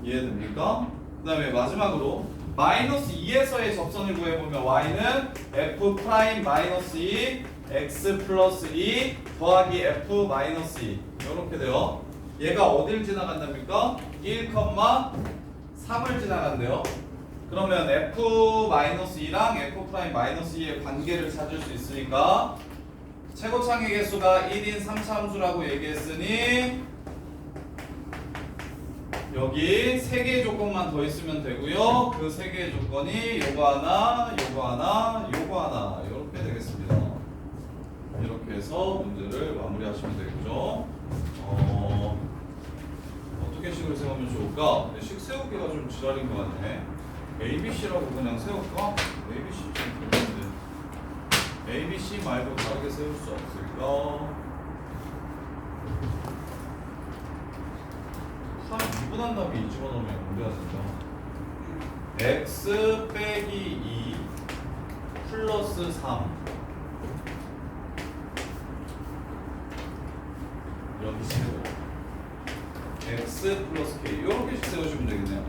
이해됩니까? 그 다음에 마지막으로 마이너스 2에서의 접선을 구해보면 y는 f'-2 x 플러스 2 더하기 f 마이너스 2 이렇게 돼요. 얘가 어딜 지나간답니까? 1,3을 지나간대요. 그러면 f-2랑 f'-2의 관계를 찾을 수 있으니까 최고창의 개수가 1인 3차 함수라고 얘기했으니 여기 3개의 조건만 더 있으면 되고요. 그 3개의 조건이 요거 하나, 요거 하나, 요거 하나 이렇게 되겠습니다. 이렇게 해서 문제를 마무리하시면 되겠죠. 어떻게 식을 세우면 좋을까? 식 세우기가 좀 지랄인 것 같네. ABC라고 그냥 세울까? ABC 좀 그런데 ABC 말고 다르게 세울 수 없을까? 3 미분한 답이 2 집어넣으면 문제가 된다. x 빼기 2 플러스 3 여기 세고 x 플러스 k 이렇게씩 세우시면 되겠네요.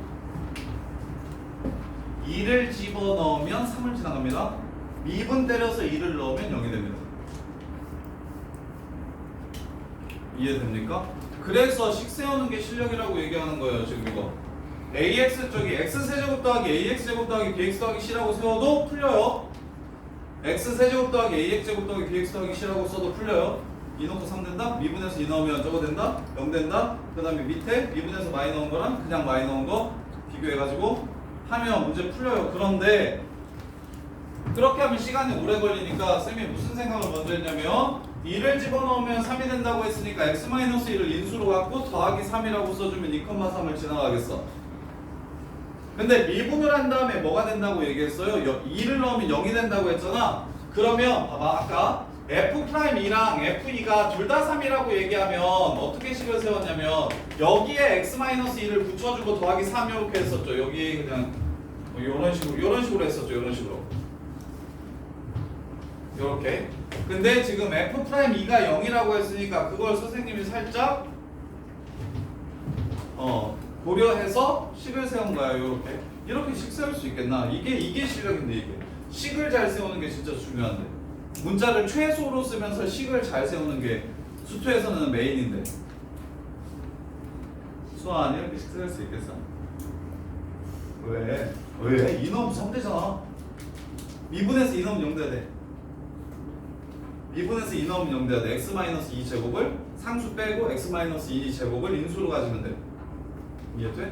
2를 집어넣으면 3을 지나갑니다. 미분 때려서 2를 넣으면 0이 됩니다. 이해됩니까? 그래서 식 세우는 게 실력이라고 얘기하는 거예요. 지금 이거 ax 저기 x세제곱 더하기 ax제곱 더하기 bx 더하기 c라고 세워도 풀려요. x세제곱 더하기 ax제곱 더하기 bx 더하기 c라고 써도 풀려요. 2 넣고 3 된다? 미분해서 2 넣으면 저거 된다? 0 된다? 그 다음에 밑에 미분해서 많이 넣은 거랑 그냥 많이 넣은 거 비교해가지고 하면 문제 풀려요. 그런데 그렇게 하면 시간이 오래 걸리니까 쌤이 무슨 생각을 먼저 했냐면 2를 집어넣으면 3이 된다고 했으니까 x-1을 인수로 갖고 더하기 3이라고 써주면 2,3을 지나가겠어. 근데 미분을 한 다음에 뭐가 된다고 얘기했어요? 2를 넣으면 0이 된다고 했잖아. 그러면 봐봐 아까 F'E랑 F'E가 둘 다 3이라고 얘기하면 어떻게 식을 세웠냐면 여기에 x-2를 붙여주고 더하기 3 이렇게 했었죠. 여기 그냥 뭐 이런 식으로 했었죠. 이런 식으로 이렇게. 근데 지금 F'E가 0이라고 했으니까 그걸 선생님이 살짝 고려해서 식을 세운 거야. 이렇게 식 세울 수 있겠나? 이게 실력인데 이게 식을 잘 세우는 게 진짜 중요한데. 문자를 최소로 쓰면서 식을 잘 세우는 게 수투에서는 메인인데. 수아 이렇게 식 세울 수 있겠어? 왜? 왜? 2 넣으면 3 되잖아. 미분에서 2 넣으면 0 돼야 돼. 미분에서 2 넣으면 0 돼야 돼. x-2 제곱을 상수 빼고 x-2 제곱을 인수로 가지면 돼. 이해돼?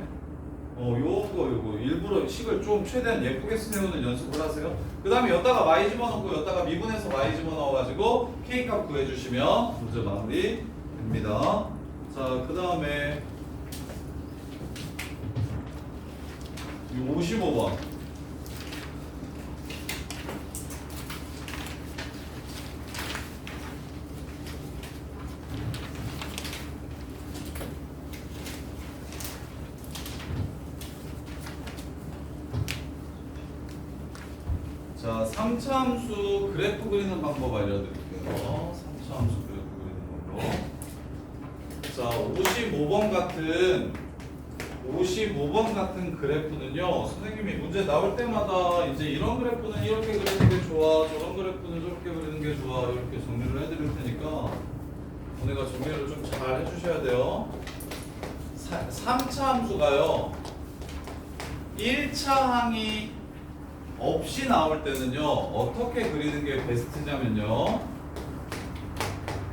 요거 일부러 식을 좀 최대한 예쁘게 세우는 연습을 하세요. 그 다음에 여기다가 y 집어넣고 여기다가 미분해서 y 집어넣어가지고 k 값 구해주시면 문제 마무리 됩니다. 자, 그 다음에 55번. 자, 3차 함수 그래프 그리는 방법 알려드릴게요. 3차 함수 그래프 그리는 방법. 자, 55번 같은 그래프는요, 선생님이 문제 나올 때마다 이제 이런 그래프는 이렇게 그리는 게 좋아, 저런 그래프는 저렇게 그리는 게 좋아, 이렇게 정리를 해드릴 테니까 오늘가 정리를 좀 잘 해주셔야 돼요. 3차 함수가요, 1차 항이 없이 나올 때는요 어떻게 그리는 게 베스트냐면요,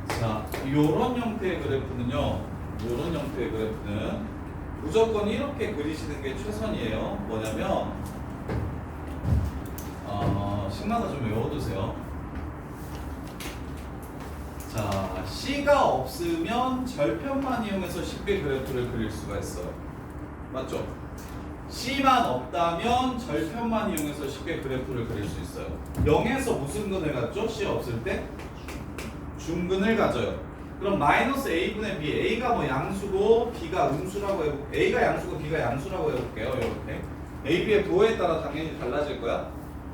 자 요런 형태의 그래프는요, 요런 형태의 그래프는 무조건 이렇게 그리시는 게 최선이에요. 뭐냐면 식마다 좀 외워두세요. 자, C가 없으면 절편만 이용해서 쉽게 그래프를 그릴 수가 있어요. 맞죠? C만 없다면 절편만 이용해서 쉽게 그래프를 그릴 수 있어요. 0에서 무슨 근을 갖죠? C 없을 때? 중근을 가져요. 그럼 마이너스 A분의 B, A가 뭐 양수고 B가 음수라고 해볼게요. A가 양수고 B가 양수라고 해볼게요. 이렇게 A, B의 도에 따라 당연히 달라질 거야.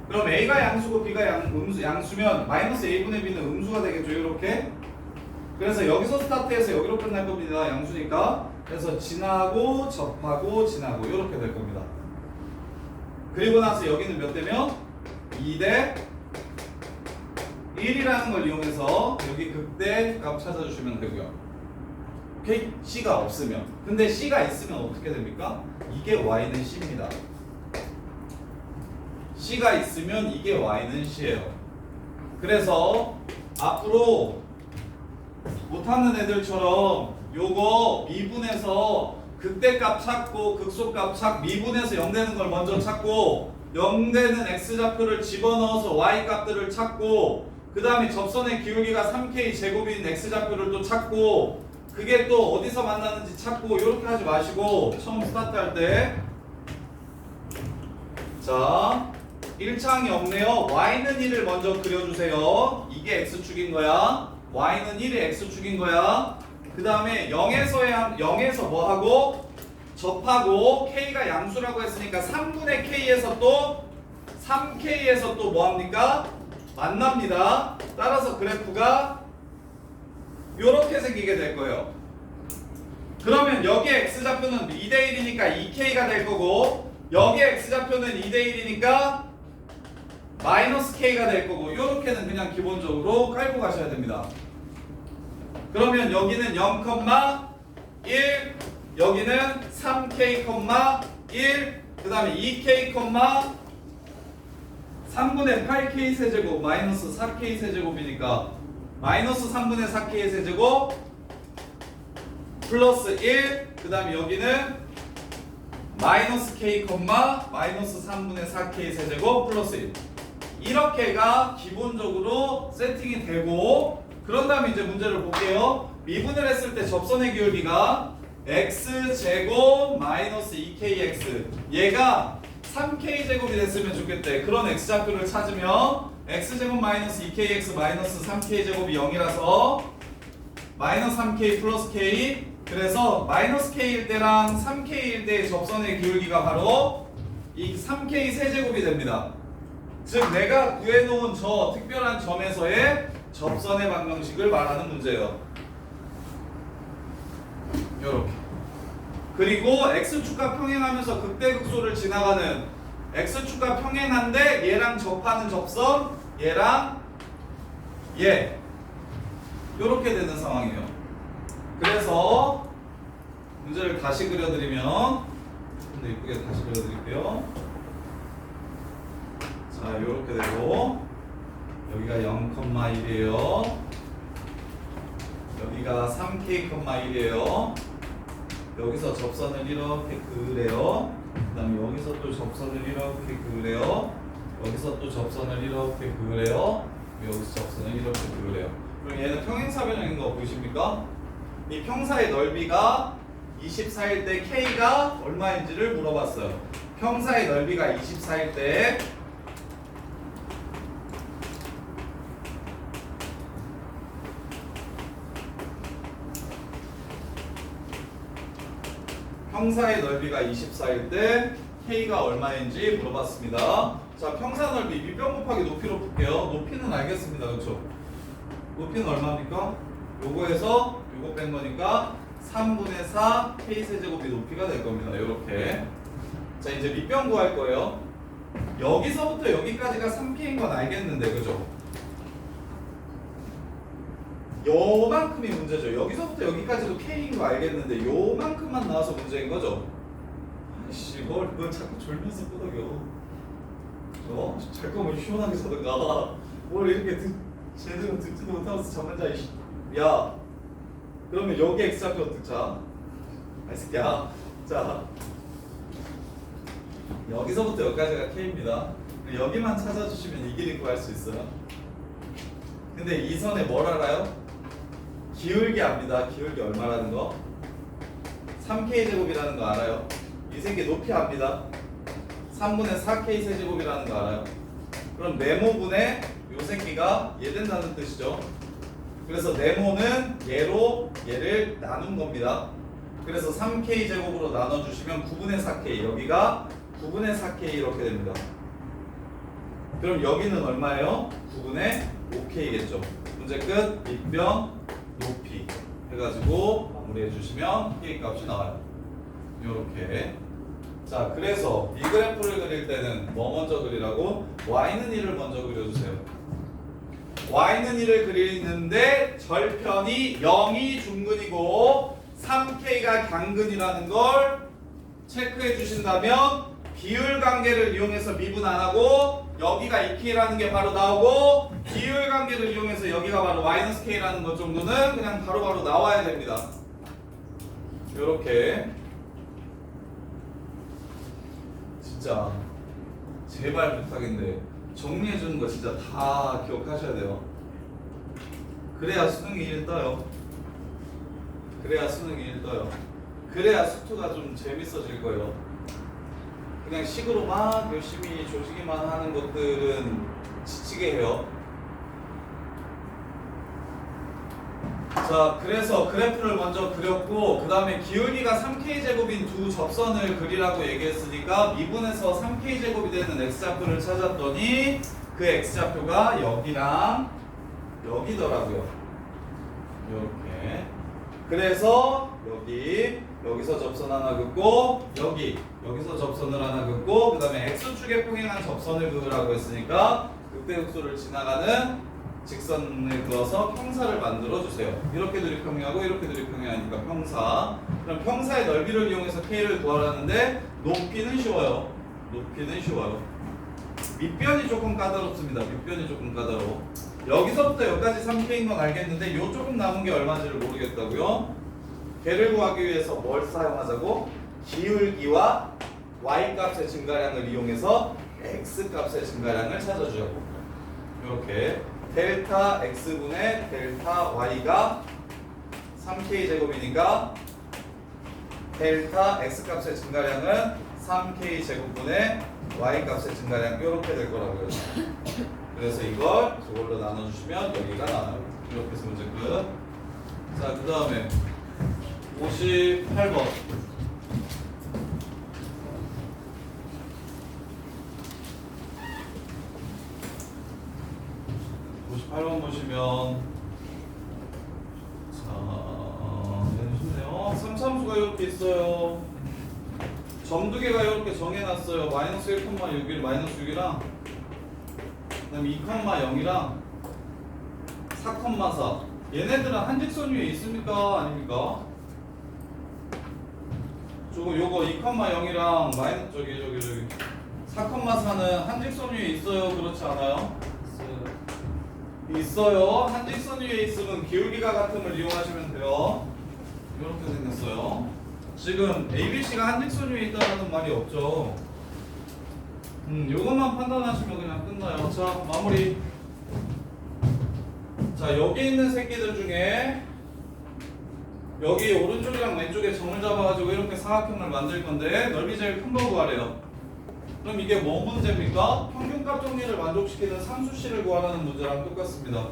그럼 A가 양수고 B가 양수면 마이너스 A분의 B는 음수가 되겠죠. 이렇게. 그래서 여기서 스타트해서 여기로 끝날 겁니다. 양수니까. 그래서 지나고 접하고 지나고 이렇게 될 겁니다. 그리고 나서 여기는 몇 대면 2대 1이라는 걸 이용해서 여기 극대 값 찾아주시면 되고요. 오케이? C가 없으면. 근데 C가 있으면 어떻게 됩니까? 이게 Y는 C입니다. C가 있으면 이게 Y는 C예요. 그래서 앞으로 못하는 애들처럼 요거 미분해서 극대값 찾고 극소값 찾고 미분해서 0 되는 걸 먼저 찾고 0 되는 x좌표를 집어넣어서 y값들을 찾고 그 다음에 접선의 기울기가 3k 제곱인 x좌표를 또 찾고 그게 또 어디서 만나는지 찾고 이렇게 하지 마시고 처음 스타트할 때 자 1차항이 없네요. y는 1을 먼저 그려주세요. 이게 x축인 거야. y는 1이 x축인 거야. 그 다음에 0에서 뭐하고 접하고 k가 양수라고 했으니까 3분의 k에서 또 3k에서 또 뭐합니까? 만납니다. 따라서 그래프가 이렇게 생기게 될 거예요. 그러면 여기 x좌표는 2대1이니까 2k가 될 거고 여기 x좌표는 2대1이니까 마이너스 k가 될 거고 이렇게는 그냥 기본적으로 깔고 가셔야 됩니다. 그러면 여기는 0,1 여기는 3k, 1 그 다음에 2k, 3분의 8k 세제곱 마이너스 4k 세제곱이니까 마이너스 3분의 4k 세제곱 플러스 1 그 다음에 여기는 마이너스 k, 마이너스 3분의 4k 세제곱 플러스 1 이렇게가 기본적으로 세팅이 되고 그런 다음에 이제 문제를 볼게요. 미분을 했을 때 접선의 기울기가 x제곱 마이너스 2kx 얘가 3k제곱이 됐으면 좋겠대. 그런 x좌표를 찾으면 x제곱 마이너스 2kx 마이너스 3k제곱이 0이라서 마이너스 3k 플러스 k 그래서 마이너스 k일 때랑 3k일 때의 접선의 기울기가 바로 이 3k 세제곱이 됩니다. 즉 내가 구해놓은 저 특별한 점에서의 접선의 방정식을 말하는 문제예요. 요렇게. 그리고 x축과 평행하면서 극대극소를 지나가는 x축과 평행한데 얘랑 접하는 접선 얘랑 얘 요렇게 되는 상황이에요. 그래서 문제를 다시 그려드리면 좀 더 이쁘게 다시 그려드릴게요. 자 요렇게 되고 여기가 0,1이에요. 여기가 3k,1이에요. 여기서 접선을 이렇게 그으래요. 그 다음에 여기서 또 접선을 이렇게 그으래요. 여기서 또 접선을 이렇게 그으래요. 여기서 접선을 이렇게 그으래요. 그럼 얘는 평행사변형인 거 보이십니까? 이 평사의 넓이가 24일 때 K가 얼마인지를 물어봤어요. 평사의 넓이가 24일 때 평사의 넓이가 24일 때 K가 얼마인지 물어봤습니다. 자, 평사 넓이 밑변 곱하기 높이로 풀게요. 높이는 알겠습니다. 그렇죠? 높이는 얼마입니까? 요거에서 요거 뺀 거니까 3분의 4 K세제곱이 높이가 될 겁니다. 요렇게. 자, 이제 밑변 구할 거예요. 여기서부터 여기까지가 3K인 건 알겠는데, 그죠? 요만큼이 문제죠. 여기서부터 여기까지도 K인 거 알겠는데 요만큼만 나와서 문제인 거죠. 아이씨, 뭘 자꾸 졸면서 끄덕여. 잘 거면 시원하게 자든가. 뭘 이렇게 제대로 듣지도 못하면서 잠만 자. 이씨. 야, 그러면 여기 X좌표 어떻게 자? 이 새끼야. 자, 여기서부터 여기까지가 K입니다. 여기만 찾아주시면 이 길이 구할 수 있어요. 근데 이 선에 뭘 알아요? 기울기 압니다. 기울기 얼마라는 거? 3k제곱이라는 거 알아요? 이 새끼 높이 압니다. 3분의 4k 세제곱이라는 거 알아요? 그럼 네모분의 요 새끼가 얘 된다는 뜻이죠. 그래서 네모는 얘로 얘를 나눈 겁니다. 그래서 3k 제곱으로 나눠주시면 9분의 4k 여기가 9분의 4k 이렇게 됩니다. 그럼 여기는 얼마예요? 9분의 5k겠죠. 문제 끝. 밑변 높이 해가지고 마무리해 주시면 k 값이 나와요. 요렇게. 자, 그래서 이 그래프를 그릴 때는 뭐 먼저 그리라고? y는 1을 먼저 그려주세요. y는 1을 그리는데 절편이 0이 중근이고 3k가 강근이라는 걸 체크해 주신다면 비율 관계를 이용해서 미분 안 하고 여기가 2k라는 게 바로 나오고 비율 관계를 이용해서 여기가 바로 마이너스 k라는 것 정도는 그냥 바로바로 나와야 됩니다. 요렇게. 진짜 제발 부탁인데 정리해 주는 거 진짜 다 기억하셔야 돼요. 그래야 수능이 1 떠요. 그래야 수능이 1 떠요. 그래야 수투가 좀 재밌어질 거예요. 그냥 식으로 막 열심히 조지기만 하는 것들은 지치게 해요. 자, 그래서 그래프를 먼저 그렸고 그 다음에 기울기가 3k제곱인 두 접선을 그리라고 얘기했으니까 미분에서 3k제곱이 되는 x좌표를 찾았더니 그 x좌표가 여기랑 여기더라고요. 이렇게. 그래서 여기서 접선 하나 긋고 여기서 접선을 하나 긋고 그 다음에 x축에 평행한 접선을 그으라고 했으니까 극대극소를 지나가는 직선을 그어서 평사를 만들어 주세요. 이렇게도 이렇게 평행하고 이렇게도 이렇게 평행하니까 평사. 그럼 평사의 넓이를 이용해서 k를 구하라는데 높이는 쉬워요. 높이는 쉬워요. 밑변이 조금 까다롭습니다. 밑변이 조금 까다로워. 여기서부터 여기까지 3k인 건 알겠는데 요 조금 남은 게 얼마인지를 모르겠다고요. 걔를 구하기 위해서 뭘 사용하자고? 기울기와 y 값의 증가량을 이용해서 x 값의 증가량을 찾아주자고. 이렇게 델타 x분의 델타 y가 3k 제곱이니까 델타 x 값의 증가량은 3k 제곱분의 y 값의 증가량 이렇게 될 거라고요. 그래서 이걸 저걸로 나눠주시면 여기가 나와요. 이렇게 해서 문제 끝. 자, 그 다음에 58번. 58번 보시면 자, 좋네요. 3참수가 이렇게 있어요. 점 두 개가 이렇게 정해놨어요. 마이너스 1,6일 마이너스 6이랑 그다음에 2,0이랑 4,4. 얘네들은 한직선 위에 있습니까? 아닙니까? 요거 2,0이랑 마이너스 저기 4,4는 한직선 위에 있어요. 그렇지 않아요? 있어요. 한직선 위에 있으면 기울기가 같음을 이용하시면 돼요. 이렇게 생겼어요. 지금 ABC가 한직선 위에 있다는 말이 없죠. 요것만 판단하시면 그냥 끝나요. 자, 마무리. 자, 여기 있는 새끼들 중에 여기 오른쪽이랑 왼쪽에 점을 잡아가지고 이렇게 사각형을 만들 건데 넓이 제일 큰 거 구하래요. 그럼 이게 뭐 문제입니까? 평균값 정리를 만족시키는 상수씨를 구하라는 문제랑 똑같습니다.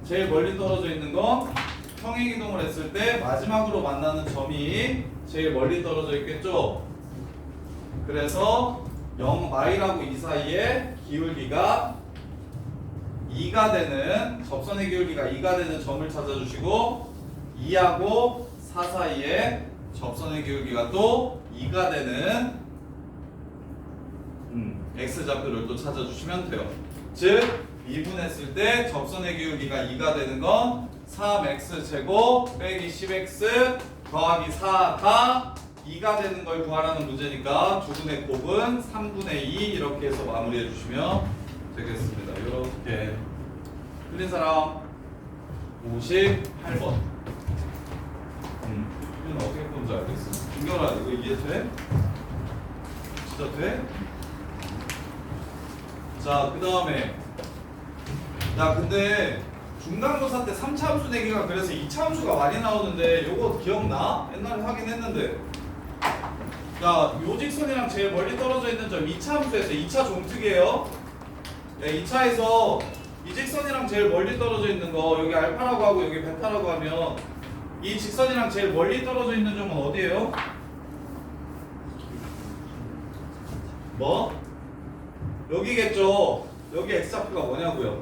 제일 멀리 떨어져 있는 건 평행이동을 했을 때 마지막으로 만나는 점이 제일 멀리 떨어져 있겠죠? 그래서 0y라고 이 사이에 기울기가 2가 되는 접선의 기울기가 2가 되는 점을 찾아주시고 2하고 4 사이에 접선의 기울기가 또 2가 되는 x좌표를 또 찾아주시면 돼요. 즉 미분했을 때 접선의 기울기가 2가 되는 건 3x 제곱 빼기 10x 더하기 4가 2가 되는 걸 구하라는 문제니까 두 분의 곱은 3분의 2 이렇게 해서 마무리해 주시면 되겠습니다. 이렇게 틀린 사람 58번. 이건 어떻게 푸는지 알겠어? 김경아 이거 이해돼? 진짜 돼? 자, 그 다음에 야 근데 중간고사 때 3차 함수 내기가 그래서 2차 함수가 많이 나오는데 요거 기억나? 옛날에 하긴 했는데 자, 요 직선이랑 제일 멀리 떨어져 있는 점 2차 함수에서 2차 종특이에요. 네, 2차에서 이 직선이랑 제일 멀리 떨어져 있는 거 여기 알파라고 하고 여기 베타라고 하면 이 직선이랑 제일 멀리 떨어져 있는 점은 어디예요? 뭐? 여기겠죠. 여기 x좌표가 뭐냐고요?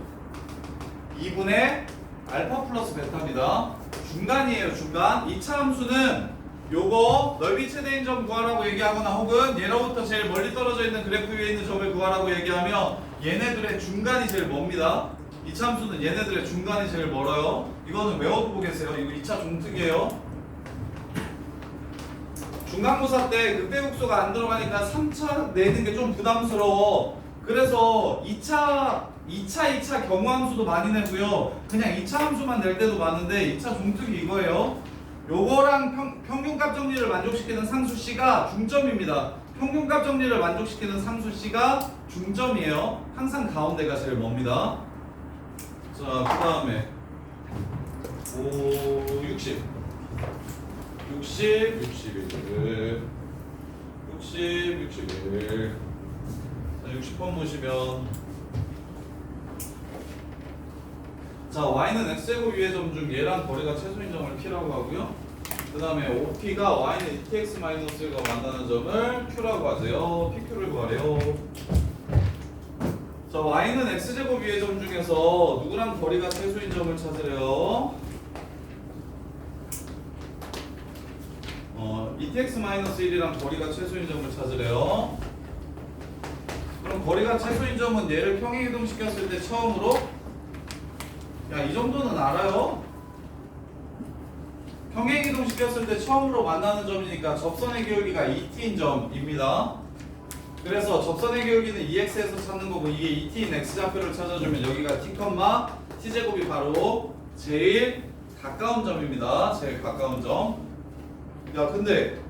2분의 알파 플러스 베타입니다. 중간이에요. 중간. 2차 함수는 요거 넓이 최대인 점 구하라고 얘기하거나 혹은 얘로부터 제일 멀리 떨어져 있는 그래프 위에 있는 점을 구하라고 얘기하면 얘네들의 중간이 제일 멉니다. 2차 함수는 얘네들의 중간이 제일 멀어요. 이거는 외워두고 계세요. 이거 2차 종특이에요. 중간고사 때 극대국소가 안 들어가니까 3차 내는 게 좀 부담스러워. 그래서 2차 경우함수도 많이 내고요. 그냥 2차 함수만 낼 때도 많은데 2차 종특이 이거예요. 요거랑 평균값 정리를 만족시키는 상수씨가 중점입니다. 평균값 정리를 만족시키는 상수씨가 중점이에요. 항상 가운데가 제일 멉니다. 자, 그 다음에 60, 61 자, 60번 보시면 자, y는 x제곱 위의 점 중 얘랑 거리가 최소인 점을 p라고 하고요. 그 다음에 OP가 y는 ETX-1과 만나는 점을 q라고 하세요. PQ를 구하래요. 자, y는 x제곱 위의 점 중에서 누구랑 거리가 최소인 점을 찾으래요? ETX-1이랑 거리가 최소인 점을 찾으래요. 그럼 거리가 최소인 점은 얘를 평행이동 시켰을 때 처음으로 야, 이 정도는 알아요? 평행이동 시켰을 때 처음으로 만나는 점이니까 접선의 기울기가 ET인 점입니다. 그래서 접선의 기울기는 EX에서 찾는 거고 이게 ET인 X좌표를 찾아주면 여기가 T, T제곱이 바로 제일 가까운 점입니다. 제일 가까운 점. 야, 근데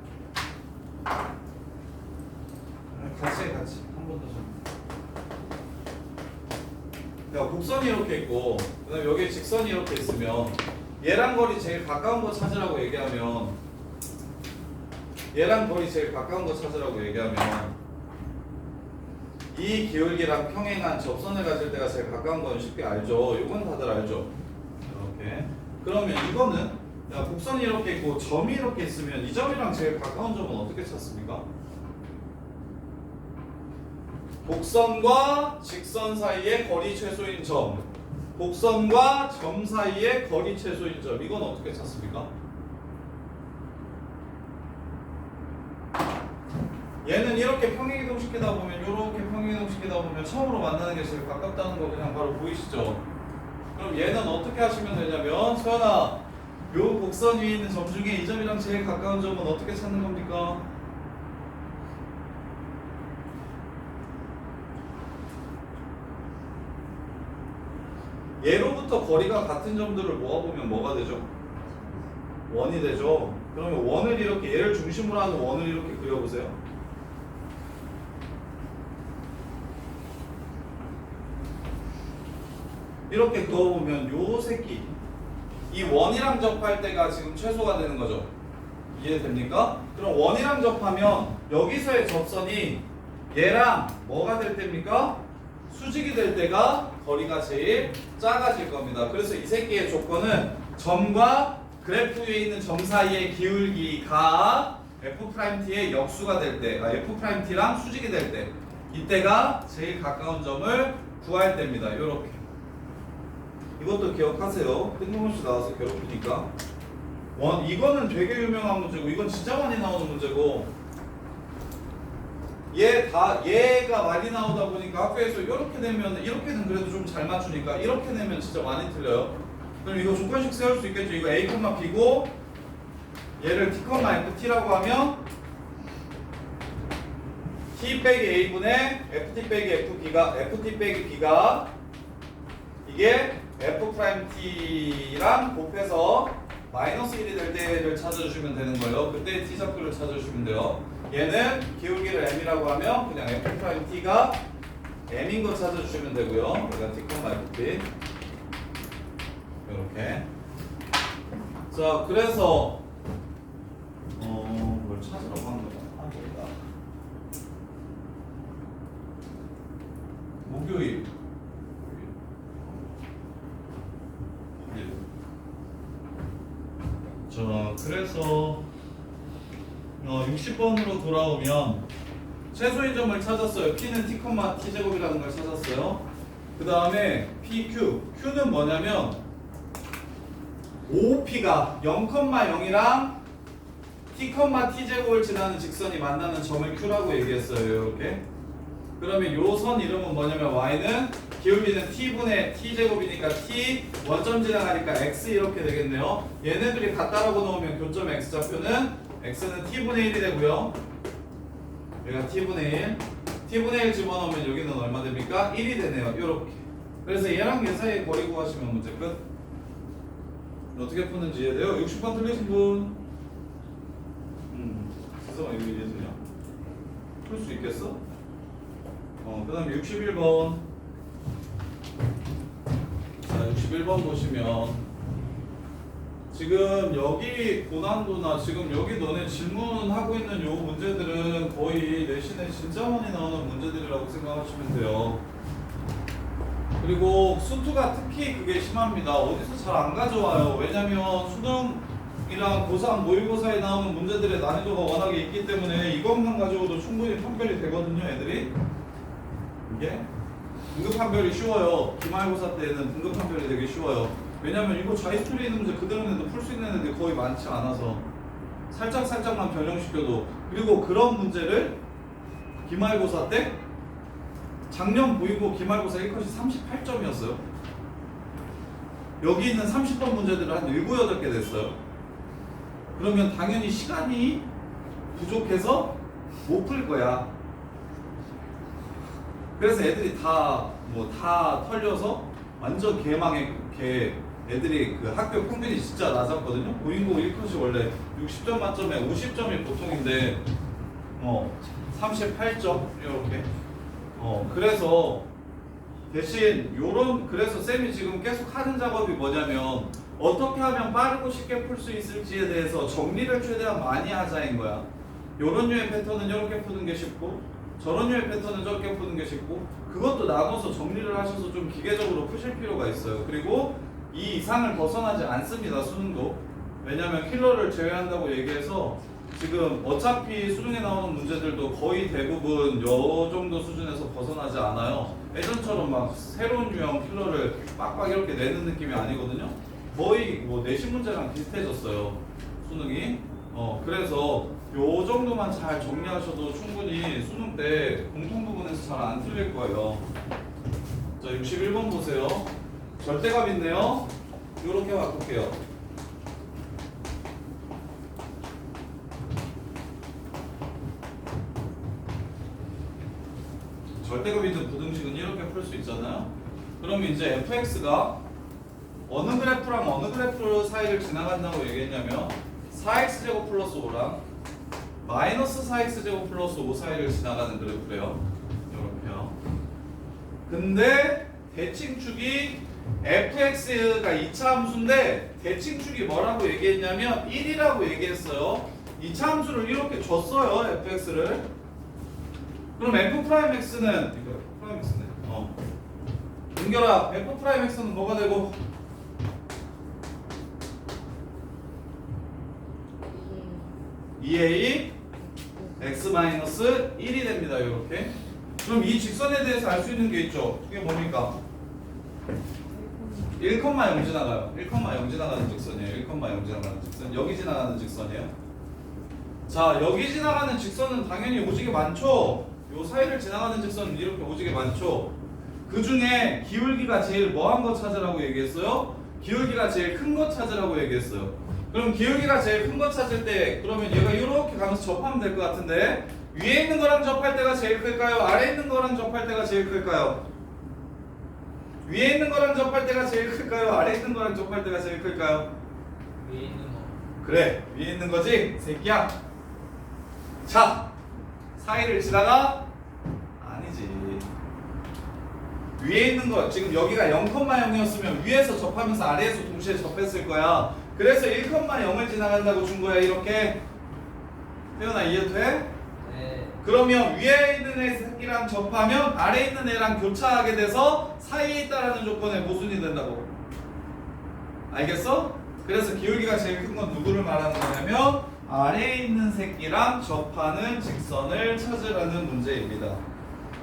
같이 해, 같이. 한 번 더 좀. 야, 곡선이 이렇게 있고, 그 다음에 여기에 직선이 이렇게 있으면, 얘랑 거리 제일 가까운 거 찾으라고 얘기하면, 얘랑 거리 제일 가까운 거 찾으라고 얘기하면, 이 기울기랑 평행한 접선을 가질 때가 제일 가까운 건 쉽게 알죠? 이건 다들 알죠? 이렇게. 그러면 이거는, 야, 곡선이 이렇게 있고, 점이 이렇게 있으면, 이 점이랑 제일 가까운 점은 어떻게 찾습니까? 곡선과 직선 사이의 거리 최소인 점, 곡선과 점 사이의 거리 최소인 점, 이건 어떻게 찾습니까? 얘는 이렇게 평행이동시키다 보면, 이렇게 평행이동시키다 보면 처음으로 만나는 게 제일 가깝다는 거 그냥 바로 보이시죠? 그럼 얘는 어떻게 하시면 되냐면, 서연아, 요 곡선 위에 있는 점 중에 이 점이랑 제일 가까운 점은 어떻게 찾는 겁니까? 얘로부터 거리가 같은 점들을 모아보면 뭐가 되죠? 원이 되죠. 그러면 원을 이렇게, 얘를 중심으로 하는 원을 이렇게 그려보세요. 이렇게 그어보면 요 새끼, 이 원이랑 접할 때가 지금 최소가 되는 거죠. 이해됩니까? 그럼 원이랑 접하면 여기서의 접선이 얘랑 뭐가 될 때입니까? 수직이 될 때가 거리가 제일 작아질 겁니다. 그래서 이 새끼의 조건은 점과 그래프 위에 있는 점 사이의 기울기가 F'T의 역수가 될 때, F'T랑 수직이 될 때, 이때가 제일 가까운 점을 구할 때입니다. 요렇게. 이것도 기억하세요. 뜬금없이 나와서 괴롭히니까. 이거는 되게 유명한 문제고, 이건 진짜 많이 나오는 문제고, 얘가 많이 나오다 보니까 학교에서 이렇게 되면, 이렇게는 그래도 좀 잘 맞추니까 이렇게 되면 진짜 많이 틀려요. 그럼 이거 조건식 세울 수 있겠죠. 이거 A, B고 얘를 T, FT라고 하면 T 빼기 A분의 FT 빼기 FT 빼기 B가 이게 F'T랑 곱해서 마이너스 1이 될 때를 찾아주시면 되는 거예요. 그때 T좌표를 찾아주시면 돼요. 얘는 기울기를 M이라고 하면 그냥 F'T가 M인 거 찾아주시면 되고요. 그러니까 T, FT 이렇게. 자, 그래서 뭘 찾으라고 하는 거야? 목요일. 자, 그래서 60번으로 돌아오면 최소인 점을 찾았어요. P는 T, T제곱이라는 걸 찾았어요. 그 다음에 PQ. Q는 뭐냐면 OP가 0,0이랑 T, T제곱을 지나는 직선이 만나는 점을 Q라고 얘기했어요. 이렇게. 그러면 요 선 이름은 뭐냐면 Y는 기울기는 T분의 T제곱이니까 T 원점 지나가니까 X 이렇게 되겠네요. 얘네들이 같다라고 넣으면 교점 X좌표는 X는 T분의 1이 되고요. 여기가 T분의 1. T분의 1 집어넣으면 여기는 얼마 됩니까? 1이 되네요. 요렇게. 그래서 얘랑 얘 사이에 거리 구하시면 문제 끝. 어떻게 푸는지 이해돼요? 60번 틀리신 분? 세상에 이거 이해되냐? 풀 수 있겠어? 그 다음에 61번. 자, 61번 보시면 지금 여기 고난도나 지금 여기 너네 질문하고 있는 요 문제들은 거의 내신에 진짜 많이 나오는 문제들이라고 생각하시면 돼요. 그리고 수투가 특히 그게 심합니다. 어디서 잘 안 가져와요. 왜냐면 수능이랑 고3, 모의고사에 나오는 문제들의 난이도가 워낙에 있기 때문에 이것만 가지고도 충분히 판별이 되거든요, 애들이. 이게 등급 판별이 쉬워요. 기말고사 때는 등급 판별이 되게 쉬워요. 왜냐면 이거 자이스토리 있는 문제 그대로 내도 풀 수 있는 애들이 거의 많지 않아서 살짝만 변형시켜도. 그리고 그런 문제를 기말고사 때 작년 모의고 기말고사 1컷이 38점이었어요. 여기 있는 30번 문제들을 한 7, 8개 됐어요. 그러면 당연히 시간이 부족해서 못 풀 거야. 그래서 애들이 다 털려서 완전 개망해. 애들이 그 학교 평균이 진짜 낮았거든요. 모의고 1컷이 원래 60점 만점에 50점이 보통인데 38점 이렇게. 그래서 대신 그래서 쌤이 지금 계속 하는 작업이 뭐냐면 어떻게 하면 빠르고 쉽게 풀 수 있을지에 대해서 정리를 최대한 많이 하자인 거야. 요런 류의 패턴은 이렇게 푸는 게 쉽고 저런 류의 패턴은 저렇게 푸는 게 쉽고 그것도 나눠서 정리를 하셔서 좀 기계적으로 푸실 필요가 있어요. 그리고 이 이상을 벗어나지 않습니다. 수능도. 왜냐면 킬러를 제외한다고 얘기해서 지금 어차피 수능에 나오는 문제들도 거의 대부분 요 정도 수준에서 벗어나지 않아요. 예전처럼 막 새로운 유형 킬러를 빡빡 이렇게 내는 느낌이 아니거든요. 거의 뭐 내신 문제랑 비슷해졌어요. 수능이. 그래서 요 정도만 잘 정리하셔도 충분히 수능 때 공통 부분에서 잘 안 틀릴 거예요. 자, 61번 보세요. 절대값 있네요. 요렇게 바꿀게요. 절대값 있는 부등식은 이렇게 풀 수 있잖아요. 그러면 이제 fx가 어느 그래프랑 어느 그래프 사이를 지나간다고 얘기했냐면 4x제곱 플러스 5랑 마이너스 4x제곱 플러스 5 사이를 지나가는 그래프래요. 이렇게요. 근데 대칭축이 fx가 2차 함수인데 대칭축이 뭐라고 얘기했냐면 1이라고 얘기했어요. 2차 함수를 이렇게 줬어요. fx를. 그럼 f'x는 이거 f'x네. 은결아, f'x는 뭐가 되고? 2a x-1이 됩니다. 이렇게. 그럼 이 직선에 대해서 알 수 있는 게 있죠. 그게 뭡니까? 1,0 지나가요. 1,0 지나가는 직선이에요. 1,0 지나가는 직선. 여기 지나가는 직선이에요. 자, 여기 지나가는 직선은 당연히 오지게 많죠. 요 사이를 지나가는 직선은 이렇게 오지게 많죠. 그 중에 기울기가 제일 뭐한 거 찾으라고 얘기했어요? 기울기가 제일 큰 거 찾으라고 얘기했어요. 그럼 기울기가 제일 큰 거 찾을 때 그러면 얘가 이렇게 가면서 접하면 될 것 같은데 위에 있는 거랑 접할 때가 제일 클까요? 아래 있는 거랑 접할 때가 제일 클까요? 위에 있는 거랑 접할 때가 제일 클까요? 아래 있는 거랑 접할 때가 제일 클까요? 위에 있는 거. 그래, 위에 있는 거지 새끼야. 자, 사이를 지나가? 아니지. 위에 있는 거 지금 여기가 0,0이었으면 위에서 접하면서 아래에서 동시에 접했을 거야. 그래서 1,0을 지나간다고 준 거야. 이렇게. 태연아 이해돼? 네. 그러면 위에 있는 애 새끼랑 접하면 아래에 있는 애랑 교차하게 돼서 사이에 있다라는 조건에 모순이 된다고. 알겠어? 그래서 기울기가 제일 큰 건 누구를 말하는 거냐면 아래에 있는 새끼랑 접하는 직선을 찾으라는 문제입니다.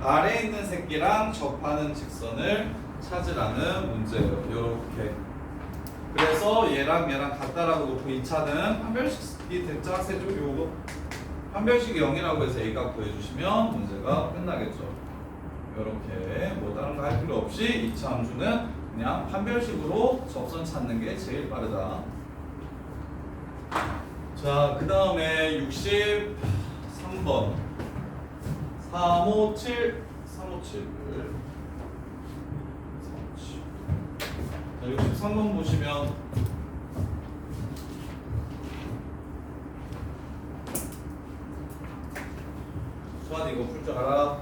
아래에 있는 새끼랑 접하는 직선을 찾으라는 문제예요. 요렇게. 그래서 얘랑 같다라고 놓고 2차는 판별식이 대짝세죠. 요거 판별식이 0이라고 해서 A값 구해주시면 문제가 끝나겠죠. 요렇게 뭐 다른 거 할 필요 없이 2차 함수는 그냥 판별식으로 접선 찾는 게 제일 빠르다. 자, 그 다음에 63번 357 자, 63번 보시면 수환이 이거 풀 줄 알아?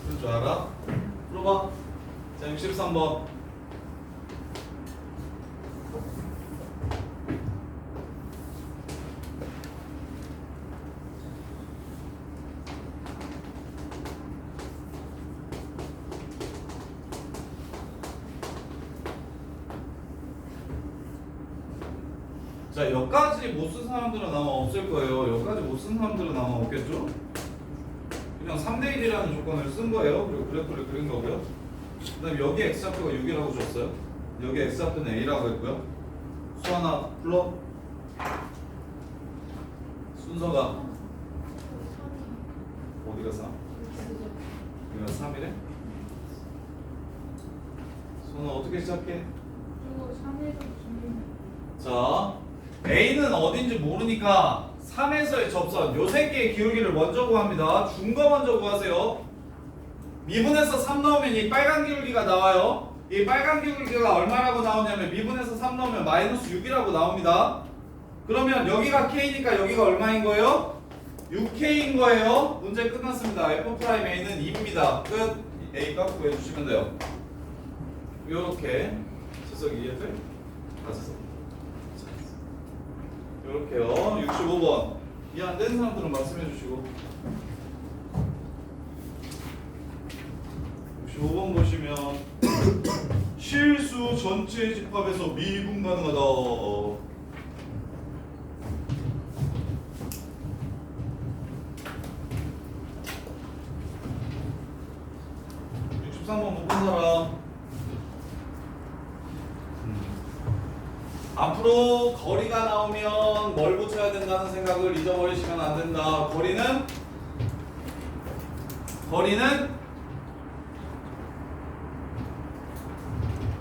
풀 줄 알아? 풀어봐. 자, 63번 자, 여기까지 못 쓴 사람들은 아마 없을 거예요. 여기까지 못 쓴 사람들은 아마 없겠죠? 그냥 3대 1이라는 조건을 쓴 거예요. 그리고 그래프를 그린 거고요. 그 다음에 여기 x좌표가 6이라고 줬어요. 여기 x좌표는 a라고 했고요. 수하나 불러. 순서가 어디가 3? 여기가 3이래? 수하나 어떻게 시작해? 이거 3일도 준비해. 자, A는 어딘지 모르니까 3에서의 접선 요 세 개의 기울기를 먼저 구합니다. 준 거 먼저 구하세요. 미분에서 3 넣으면 이 빨간 기울기가 나와요. 이 빨간 기울기가 얼마라고 나오냐면 미분에서 3 넣으면 마이너스 6이라고 나옵니다. 그러면 여기가 K니까 여기가 얼마인 거예요? 6K인 거예요. 문제 끝났습니다. F'A는 2입니다. 끝. A 값 구해주시면 돼요. 요렇게 지석 이해돼? 가지석 요렇게요. 65번 이해 안 되는 사람들은 말씀해 주시고 65번 보시면 실수 전체 집합에서 미분 가능하다. 63번 못 본 사람. 앞으로 거리가 나오면 뭘 붙여야 된다는 생각을 잊어버리시면 안 된다. 거리는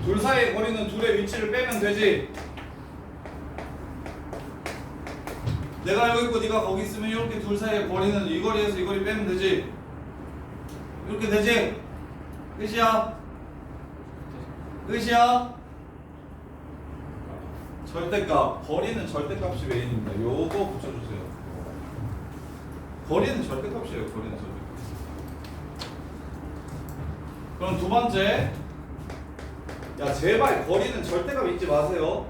둘 사이의 거리는 둘의 위치를 빼면 되지. 내가 여기 있고 네가 거기 있으면 이렇게 둘 사이의 거리는 이 거리에서 이 거리 빼면 되지. 이렇게 되지. 끝이야. 끝이야. 절대값. 거리는 절대값이 왜 있는가? 요거 붙여주세요. 거리는 절대값이에요. 거리는 절대값. 그럼 두 번째. 야 제발 거리는 절대값 잊지 마세요.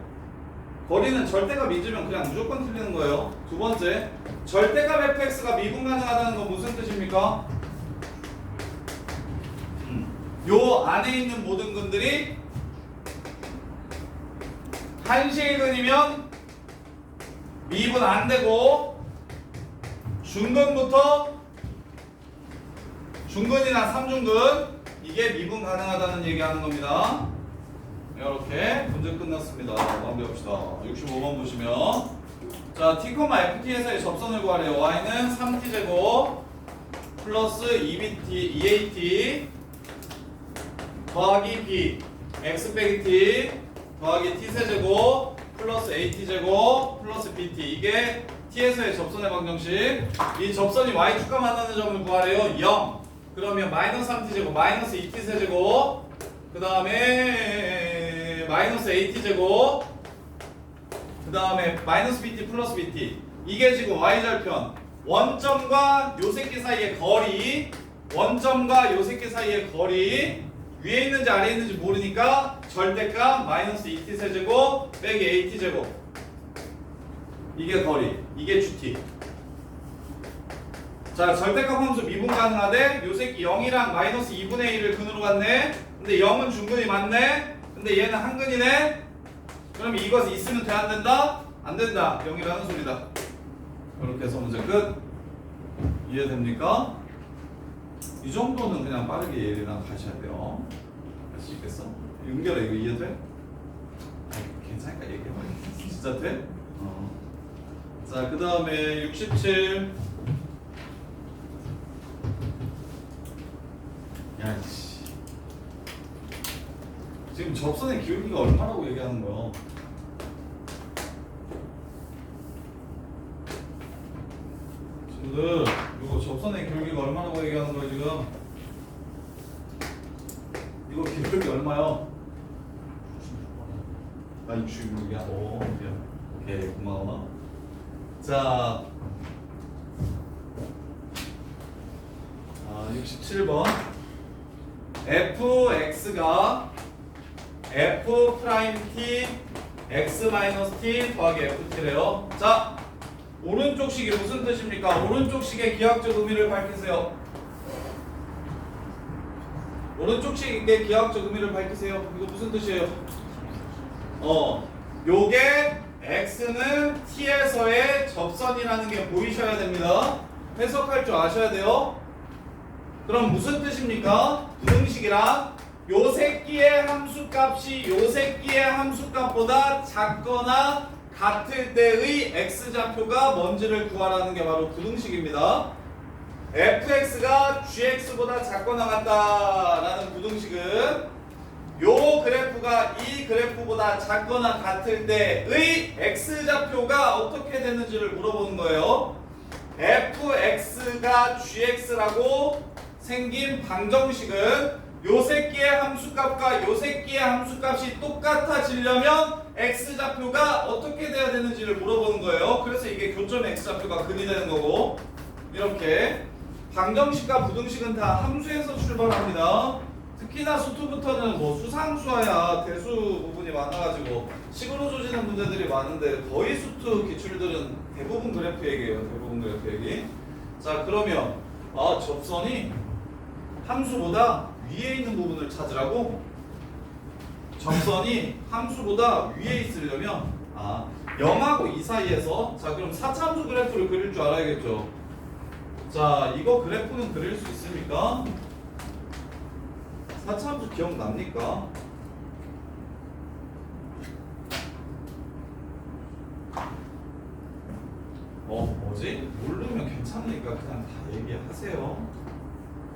거리는 절대값 잊으면 그냥 무조건 틀리는 거예요. 두 번째. 절대값 fx가 미분 가능하다는 건 무슨 뜻입니까? 요 안에 있는 모든 근들이 한실근이면 미분 안 되고 중근부터 중근이나 삼중근 이게 미분 가능하다는 얘기하는 겁니다. 이렇게 문제 끝났습니다. 마무리합시다. 65번 보시면 자 t, ft에서의 접선을 구하래요. y는 3t제곱 플러스 2at 더하기 b x 빼기 t 더하기 t세제곱 플러스 at제곱 플러스 bt 이게 t에서의 접선의 방정식. 이 접선이 y축과 만나는 점을 구하래요. 0 그러면 마이너스 3t제곱 마이너스 2t세제곱 그 다음에 마이너스 at제곱 그 다음에 마이너스 bt 플러스 bt 이게 지금 y절편 원점과 요 새끼 사이의 거리 원점과 요 새끼 사이의 거리 위에 있는지 아래에 있는지 모르니까 절대값 마이너스 2t세제곱 빼기 at제곱 이게 거리 이게 GT. 자 절대값 함수 미분 가능하대. 요 새끼 0이랑 마이너스 2분의 1을 근으로 갔네. 근데 0은 중근이 맞네. 근데 얘는 한근이네. 그럼 이것이 있으면 돼 안 된다? 안 된다. 0이라는 소리다. 이렇게 해서 문제 끝. 이해됩니까? 이 정도는 그냥 빠르게 예리랑 가셔야 돼요. 할 수 있겠어? 윤결아 이거 이해돼? 아니, 괜찮으니까 얘기해봐. 진짜 돼? 자, 그 다음에 67. 야, 씨. 지금 접선의 기울기가 얼마라고 얘기하는 거야? 친구들, 이거 접선의 기울기가 얼마라고 얘기하는 거야 지금? 이거 기울기 얼마요? 나 66이야. 오, 오케이, 고마워. 자, 67번. fx가 f't x-t 더하기 ft래요. 자, 오른쪽 식이 무슨 뜻입니까? 오른쪽 식의 기하학적 의미를 밝히세요. 오른쪽 식의 기하학적 의미를 밝히세요. 이거 무슨 뜻이에요? 요게 x는 t에서의 접선이라는 게 보이셔야 됩니다. 해석할 줄 아셔야 돼요. 그럼 무슨 뜻입니까? 부등식이랑 요 새끼의 함수값이 요 새끼의 함수값보다 작거나 같을 때의 x좌표가 뭔지를 구하라는 게 바로 부등식입니다. fx가 gx보다 작거나 같다라는 부등식은 요 그래프가 이 그래프보다 작거나 같을 때의 x좌표가 어떻게 되는지를 물어보는 거예요. fx가 gx라고 생긴 방정식은 요 새끼의 함수값과 요 새끼의 함수값이 똑같아지려면 x좌표가 어떻게 돼야 되는지를 물어보는 거예요. 그래서 이게 교점의 x좌표가 근이 되는 거고, 이렇게 방정식과 부등식은 다 함수에서 출발합니다. 특히나 수투부터는 뭐 수상수와야 대수 부분이 많아가지고 식으로 조지는 문제들이 많은데 거의 수투 기출들은 대부분 그래프 얘기예요. 대부분 그래프 얘기. 자, 그러면 접선이 함수보다 위에 있는 부분을 찾으라고? 접선이 함수보다 위에 있으려면 0하고 2 사이에서, 자 그럼 4차함수 그래프를 그릴 줄 알아야겠죠. 자, 이거 그래프는 그릴 수 있습니까? 4차함수 기억납니까? 뭐지? 모르면 괜찮으니까 그냥 다 얘기하세요.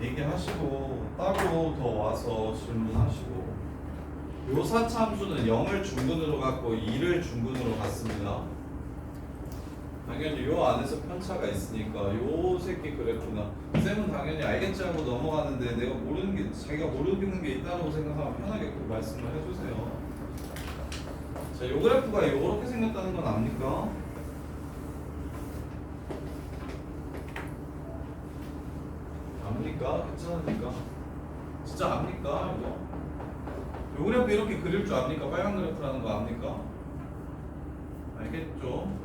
얘기하시고 따로 더 와서 질문하시고. 요 4차함수는 0을 중근으로 갖고 2를 중근으로 갖습니다. 당연히 요 안에서 편차가 있으니까 요 새끼 그래프나 쌤은 당연히 알겠지 하고 넘어가는데 내가 모르는 게, 자기가 모르는 게 있다고 생각하면 편하게 꼭 말씀을 해주세요. 자, 요 그래프가 요렇게 생겼다는 건 압니까? 압니까? 괜찮으니까 진짜 압니까? 이거? 요 그래프 이렇게 그릴 줄 압니까? 빨간 그래프라는 거 압니까? 알겠죠?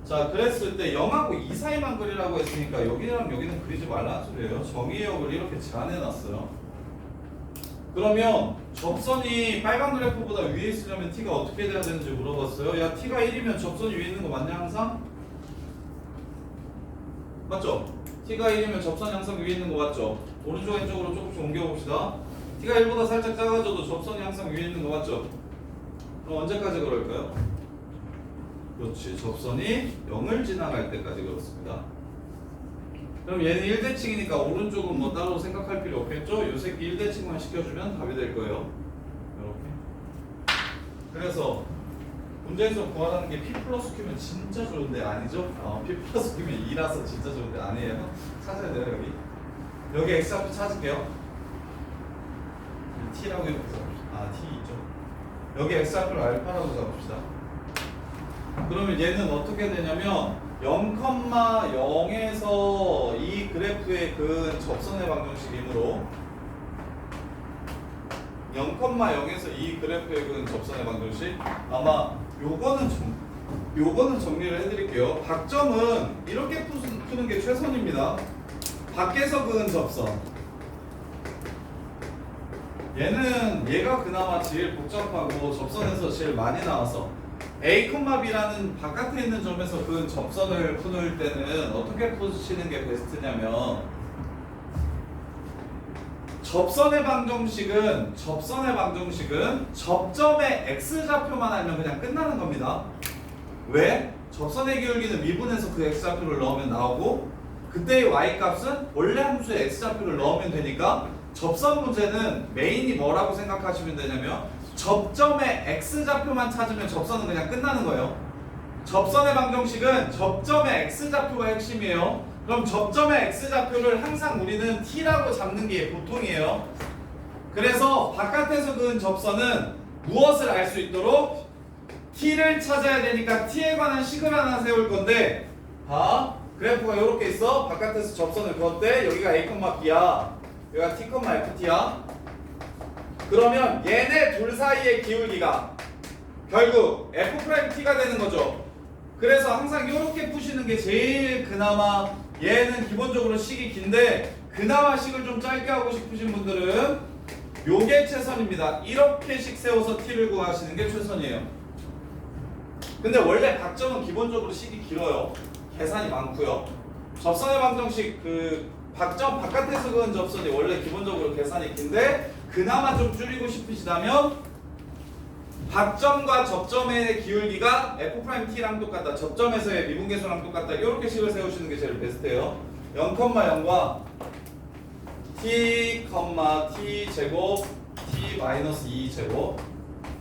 자, 그랬을 때 0하고 2 사이만 그리라고 했으니까 여기랑 여기는 그리지 말라는 소리예요. 정의역을 이렇게 제한해놨어요. 그러면 접선이 빨간 그래프보다 위에 있으려면 t가 어떻게 돼야 되는지 물어봤어요. 야, t가 1이면 접선이 위에 있는 거 맞냐 항상? 맞죠? t가 1이면 접선이 항상 위에 있는 거 맞죠? 오른쪽 왼쪽으로 조금씩 옮겨봅시다. t가 1보다 살짝 작아져도 접선이 항상 위에 있는 거 맞죠? 그럼 언제까지 그럴까요? 그렇지, 접선이 0을 지나갈 때까지 그렇습니다. 그럼 얘는 1대칭이니까 오른쪽은 뭐 따로 생각할 필요 없겠죠? 요 새끼 1대칭만 시켜주면 답이 될 거예요. 이렇게. 그래서 문제에서 구하라는 게 P 플러스 Q면 진짜 좋은데 아니죠? P 플러스 Q면 2라서 진짜 좋은데 아니에요. 찾아야 돼요. 여기 X좌표 찾을게요. T라고 이렇게 잡읍시다. T 있죠. 여기 X좌표를 알파라고 잡읍시다. 그러면 얘는 어떻게 되냐면 0,0에서 이 그래프의 근 접선의 방정식이므로 0,0에서 이 그래프의 근 접선의 방정식, 아마 요거는 정리를 해드릴게요. 박점은 이렇게 푸는 게 최선입니다. 밖에서 근 접선, 얘가 그나마 제일 복잡하고 접선에서 제일 많이 나와서 A, B라는 바깥에 있는 점에서 그 접선을 푸는 때는 어떻게 푸시는 게 베스트냐면, 접선의 방정식은 접점의 X좌표만 알면 그냥 끝나는 겁니다. 왜? 접선의 기울기는 미분해서 그 X좌표를 넣으면 나오고, 그때의 Y값은 원래 함수의 X좌표를 넣으면 되니까 접선 문제는 메인이 뭐라고 생각하시면 되냐면 접점의 X좌표만 찾으면 접선은 그냥 끝나는 거예요. 접선의 방정식은 접점의 X좌표가 핵심이에요. 그럼 접점의 X좌표를 항상 우리는 T라고 잡는 게 보통이에요. 그래서 바깥에서 그은 접선은 무엇을 알 수 있도록 T를 찾아야 되니까 T에 관한 식을 하나 세울 건데, 그래프가 이렇게 있어. 바깥에서 접선을 그었대. 여기가 A, B야. 여기가 T, FT야. 그러면 얘네 둘 사이의 기울기가 결국 F'T가 되는 거죠. 그래서 항상 이렇게 푸시는 게 제일 그나마, 얘는 기본적으로 식이 긴데 그나마 식을 좀 짧게 하고 싶으신 분들은 요게 최선입니다. 이렇게씩 세워서 T를 구하시는 게 최선이에요. 근데 원래 박점은 기본적으로 식이 길어요. 계산이 많고요. 접선의 방정식 박점 바깥에서 그은 접선이 원래 기본적으로 계산이 긴데 그나마 좀 줄이고 싶으시다면 박점과 접점의 기울기가 F'T랑 똑같다, 접점에서의 미분계수랑 똑같다, 이렇게 식을 세우시는 게 제일 베스트예요. 0,0과 T, T 제곱 T 마이너스 2 제곱,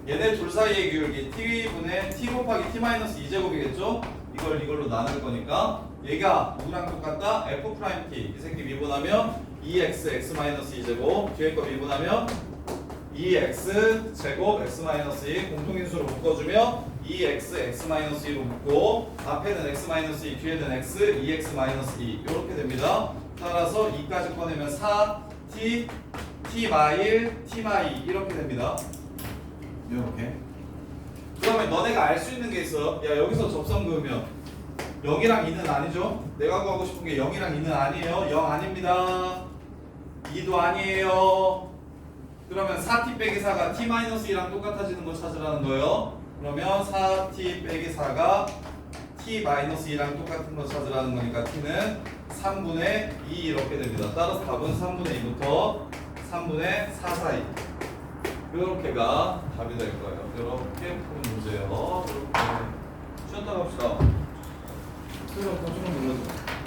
얘네 둘 사이의 기울기 T분의 T 곱하기 T 마이너스 2 제곱이겠죠? 이걸 이걸로 나눌 거니까 얘가 누구랑 똑같다? f 프라임 t. 이 새끼 미분하면 2x x-2 제곱. 뒤에 거 미분하면 2x 제곱 x-2 공통인수로 묶어주면 2x x-2로 묶고 앞에는 x-2 뒤에는 x 2x-2 이렇게 됩니다. 따라서 2까지 꺼내면 4t t-1 t-2 이렇게 됩니다. 이렇게. 그러면 너네가 알 수 있는 게 있어. 야 여기서 접선 그으면 0이랑 2는 아니죠? 내가 구하고 싶은 게 0이랑 2는 아니에요. 0 아닙니다. 2도 아니에요. 그러면 4t 빼기 4가 t-2랑 똑같아지는 거 찾으라는 거예요. 그러면 4t 빼기 4가 t-2랑 똑같은 거 찾으라는 거니까 t는 3분의 2 이렇게 됩니다. 따라서 답은 3분의 2부터 3분의 4 사이. 이렇게가 답이 될 거예요. 이렇게 푸는 문제예요. 이렇게 쉬었다 갑시다. 그럼 좀 눌러줘.